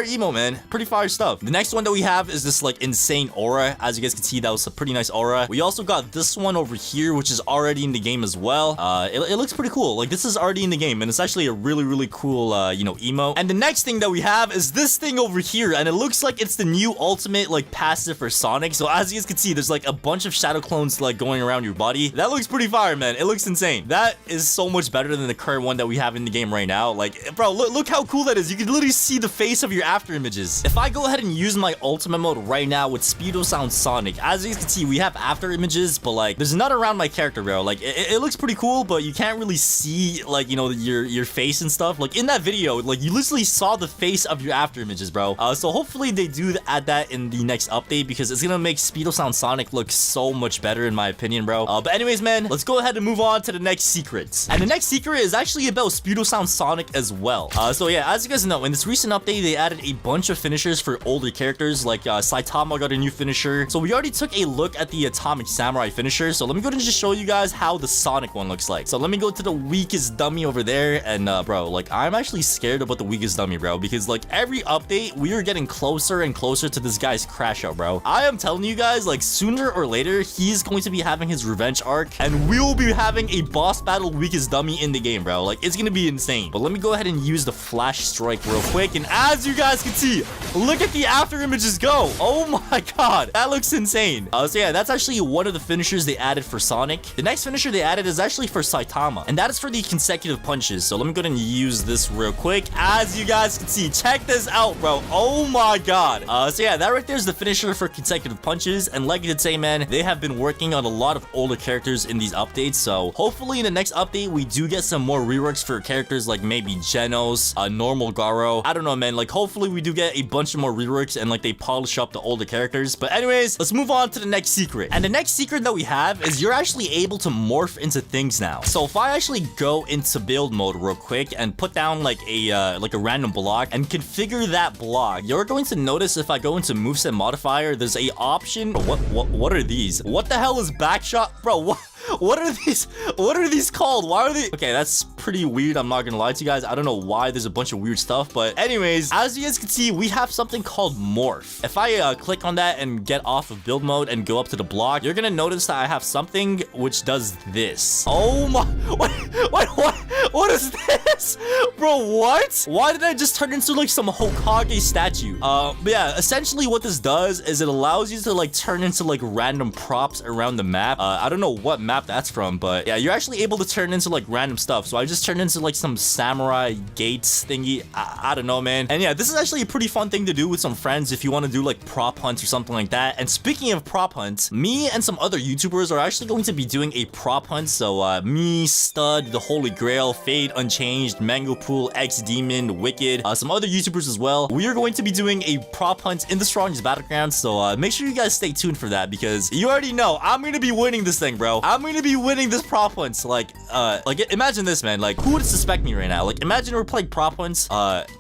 emo, man. Pretty fire stuff. The next one that we have is this like insane aura. As you guys can see, that was a pretty nice aura aura. We also got this one over here, which is already in the game as well. It looks pretty cool. Like, this is already in the game, and it's actually a really cool, you know, emote. And the next thing that we have is this thing over here, and it looks like it's the new ultimate, like, passive for Sonic. So as you guys can see, there's like a bunch of shadow clones like going around your body. That looks pretty fire, man. It looks insane. That is so much better than the current one that we have in the game right now. Like, bro, look how cool that is. You can literally see the face of your after images. If I go ahead and use my ultimate mode right now with Speedo Sound Sonic, as you guys can see, we have after images, but like, there's none around my character, bro. Like, it looks pretty cool, but you can't really see, like, you know, your face and stuff. Like, in that video, like, you literally saw the face of your after images, bro. So hopefully they do add that in the next update, because it's gonna make Speedo Sound Sonic look so much better, in my opinion, bro. But anyways, man, let's go ahead and move on to the next secret. And the next secret is actually about Speedo Sound Sonic as well. So yeah, as you guys know, in this recent update, they added a bunch of finishers for older characters, like Saitama got a new finisher. So we already took a look at the Atomic Samurai finisher. So let me go ahead and just show you guys how the Sonic one looks like. So let me go to the weakest dummy over there. And bro, like, I'm actually scared about the weakest dummy, bro, because like every update, we are getting closer and closer to this guy's crash out, bro. I am telling you guys, like, sooner or later, he's going to be having his revenge arc, and we will be having a boss battle weakest dummy in the game, bro. Like, it's gonna be insane. But let me go ahead and use the flash strike real quick, and as you guys can see, look at the after images go. Oh my god, that looks insane. So yeah, that's actually one of the finishers they added for Sonic. The next finisher they added is actually for Saitama, and that is for the consecutive punches. So let me go ahead and use this real quick. As you guys can see, check this out, bro. Oh my god. So yeah, that right there is the finisher for consecutive punches, and like I did say, man, they have been working on a lot of older characters in these updates. So hopefully in the next update, we do get some more reworks for characters like maybe Genos, normal Garou. I don't know, man. Like, hopefully we do get a bunch of more reworks and like they polish up the older characters. But anyways, let's move on to the next secret. And the next secret that we have is you're actually able to morph into things now. So if I actually go into build mode real quick and put down like a random block and configure that block, you're going to notice if I go into moveset modifier, there's a option. What are these? What the hell is backshot, bro? What are these? What are these called? Why are they? Okay, that's pretty weird. I'm not gonna lie to you guys. I don't know why there's a bunch of weird stuff. But anyways, as you guys can see, we have something called morph. If I click on that and get off of build mode and go up to the block, you're gonna notice that I have something which does this. Oh my, what is this? Bro, what? Why did I just turn into like some Hokage statue? But yeah, essentially what this does is it allows you to like turn into like random props around the map. I don't know what map that's from, but yeah, you're actually able to turn into like random stuff. So I just turned into like some samurai gates thingy. I don't know, man. And yeah, this is actually a pretty fun thing to do with some friends if you want to do like prop hunts or something like that. And speaking of prop hunts, me and some other YouTubers are actually going to be doing a prop hunt. So me, Stud, The Holy Grail, Fade Unchanged, Mango Pool, X Demon, Wicked, some other YouTubers as well. We are going to be doing a prop hunt in the strongest Battlegrounds. So make sure you guys stay tuned for that, because you already know I'm going to be winning this thing, bro. I'm going to be winning this prop hunt. Like imagine this, man. Like, who would suspect me right now? Like, imagine we're playing prop hunts.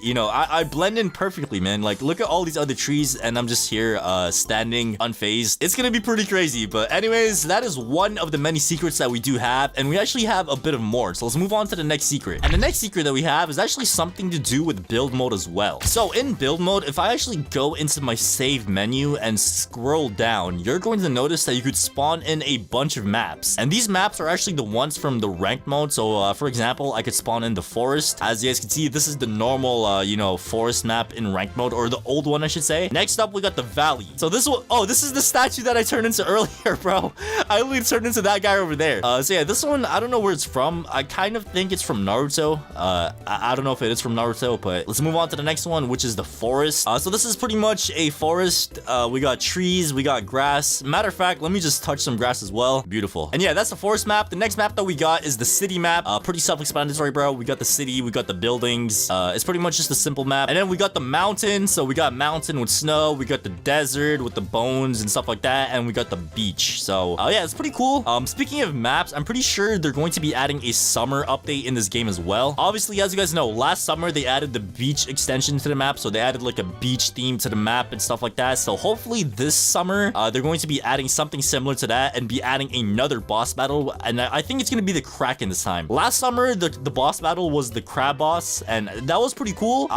You know, I blend in perfectly, man. Like, look at all these other trees, and I'm just here, standing unfazed. It's gonna be pretty crazy. But anyways, that is one of the many secrets that we do have, and we actually have a bit of more. So let's move on to the next secret. And the next secret that we have is actually something to do with build mode as well. So in build mode, if I actually go into my save menu and scroll down, you're going to notice that you could spawn in a bunch of maps. And these maps are actually the ones from the ranked mode. So for example, I could spawn in the forest. As you guys can see, this is the normal you know, forest map in ranked mode, or the old one I should say. Next up, we got the valley. So this one, oh, this is the statue that I turned into earlier, bro. I literally turned into that guy over there. So yeah, this one, I don't know where it's from. I kind of think it's from Naruto. I don't know if it is from Naruto, but let's move on to the next one, which is the forest. So this is pretty much a forest. We got trees, we got grass. Matter of fact, let me just touch some grass as well. Beautiful. And yeah, that's the forest map. The next map that we got is the city map. Pretty self-explanatory, bro. We got the city, we got the buildings. It's pretty much just a simple map. And then we got the mountain. So we got mountain with snow. We got the desert with the bones and stuff like that. And we got the beach. So yeah, it's pretty cool. Speaking of maps, I'm pretty sure they're going to be adding a summer update in this game as well. Obviously, as you guys know, last summer they added the beach extension to the map, so they added like a beach theme to the map and stuff like that. So hopefully this summer they're going to be adding something similar to that and be adding another boss battle, and I think it's gonna be the Kraken this time. Last summer the boss battle was the crab boss, and that was pretty cool.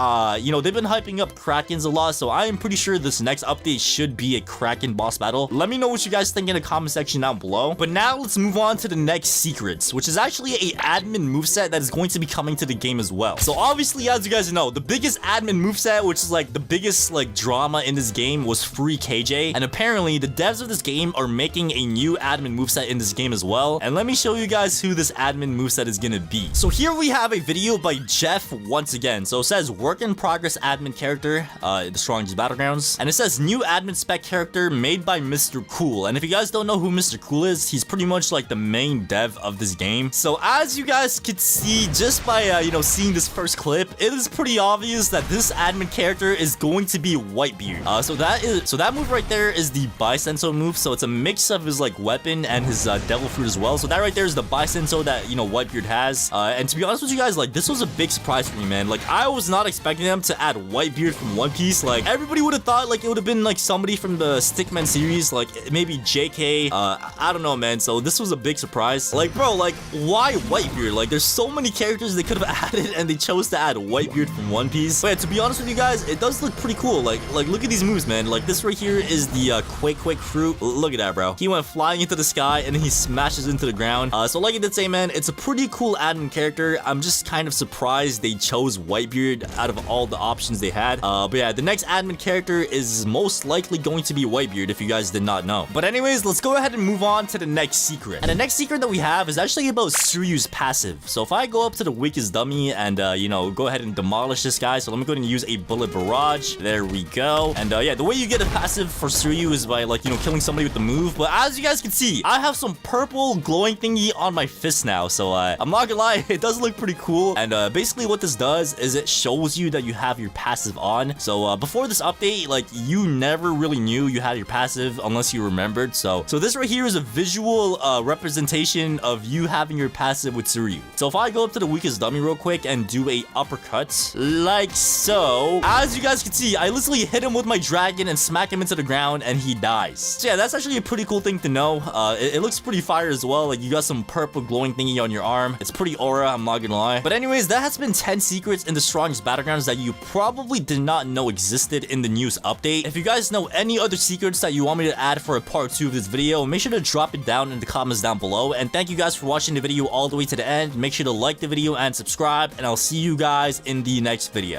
You know, they've been hyping up Krakens a lot, so I am pretty sure this next update should be a Kraken boss battle. Let me know what you guys think in the comment section down below. But now let's move on to the next secrets, which is actually a admin moveset that is going to be coming to the game as well. So obviously, as you guys know, the biggest admin moveset, which is like the biggest like drama in this game, was free KJ, and apparently the devs of this game are making a new admin moveset in this game as well. And let me show you guys who this admin moveset is gonna be. So here we have a video by Jeff once again. So it says work in progress admin character, the strongest battlegrounds, and it says new admin spec character made by Mr. Cool. And if you guys don't know who Mr. Cool is, he's pretty much like the main dev of this game. So as you guys could see just by you know, seeing this first clip, it is pretty obvious that this admin character is going to be Whitebeard. So that move right there is the Bisenso move. So it's a mix of his like weapon and his devil fruit as well. So that right there is the Bisenso that, you know, Whitebeard has. And to be honest with you guys, like this was a big surprise for me, man. Like I was not expecting them to add Whitebeard from One Piece. Like everybody would have thought like it would have been like somebody from the Stickman series, like maybe JK. I don't know, man. So this was a big surprise. Like, bro, like why Whitebeard? Like there's so many characters they could have added, and they chose to add Whitebeard from One Piece. But yeah, to be honest with you guys, it does look pretty cool. Like look at these moves, man. Like this right here is the quick fruit. Look at that, bro. He went flying into the sky and then he smashes into the ground. So like I did say, man, it's a pretty cool admin character. I'm just kind of surprised they chose Whitebeard out of all the options they had. But yeah, the next admin character is most likely going to be Whitebeard, if you guys did not know. But anyways, let's go ahead and move on to the next secret. And the next secret that we have is actually about Suryu's passive. So if I go up to the weakest dummy and you know, go ahead and demolish this guy. So let me go ahead and use a bullet barrage. There we go. And yeah, the way you get a passive for Suryu is by like, you know, killing somebody with the move. But as you guys can see, I have some purple glowing thingy on my fist now. So I'm not gonna lie, it does look pretty cool. And basically what this does is it shows you that you have your passive on. So before this update, like you never really knew you had your passive unless you remembered. So this right here is a visual representation of you having your passive with Suryu. So if I go up to the weakest dummy real quick and do a uppercut like so, as you guys can see, I literally hit him with my dragon and smack him into the ground and he dies. So yeah, that's actually a pretty cool thing to know. It looks pretty fire as well. Like you got some purple glowing thingy on your arm. It's pretty aura, I'm not gonna lie. But anyways, that has been 10 secrets in the strongest battlegrounds that you probably did not know existed in the news update. If you guys know any other secrets that you want me to add for a part 2 of this video, make sure to drop it down in the comments down below. And thank you guys for watching the video all the way to the end. Make sure to like the video and subscribe, and I'll see you guys in the next video.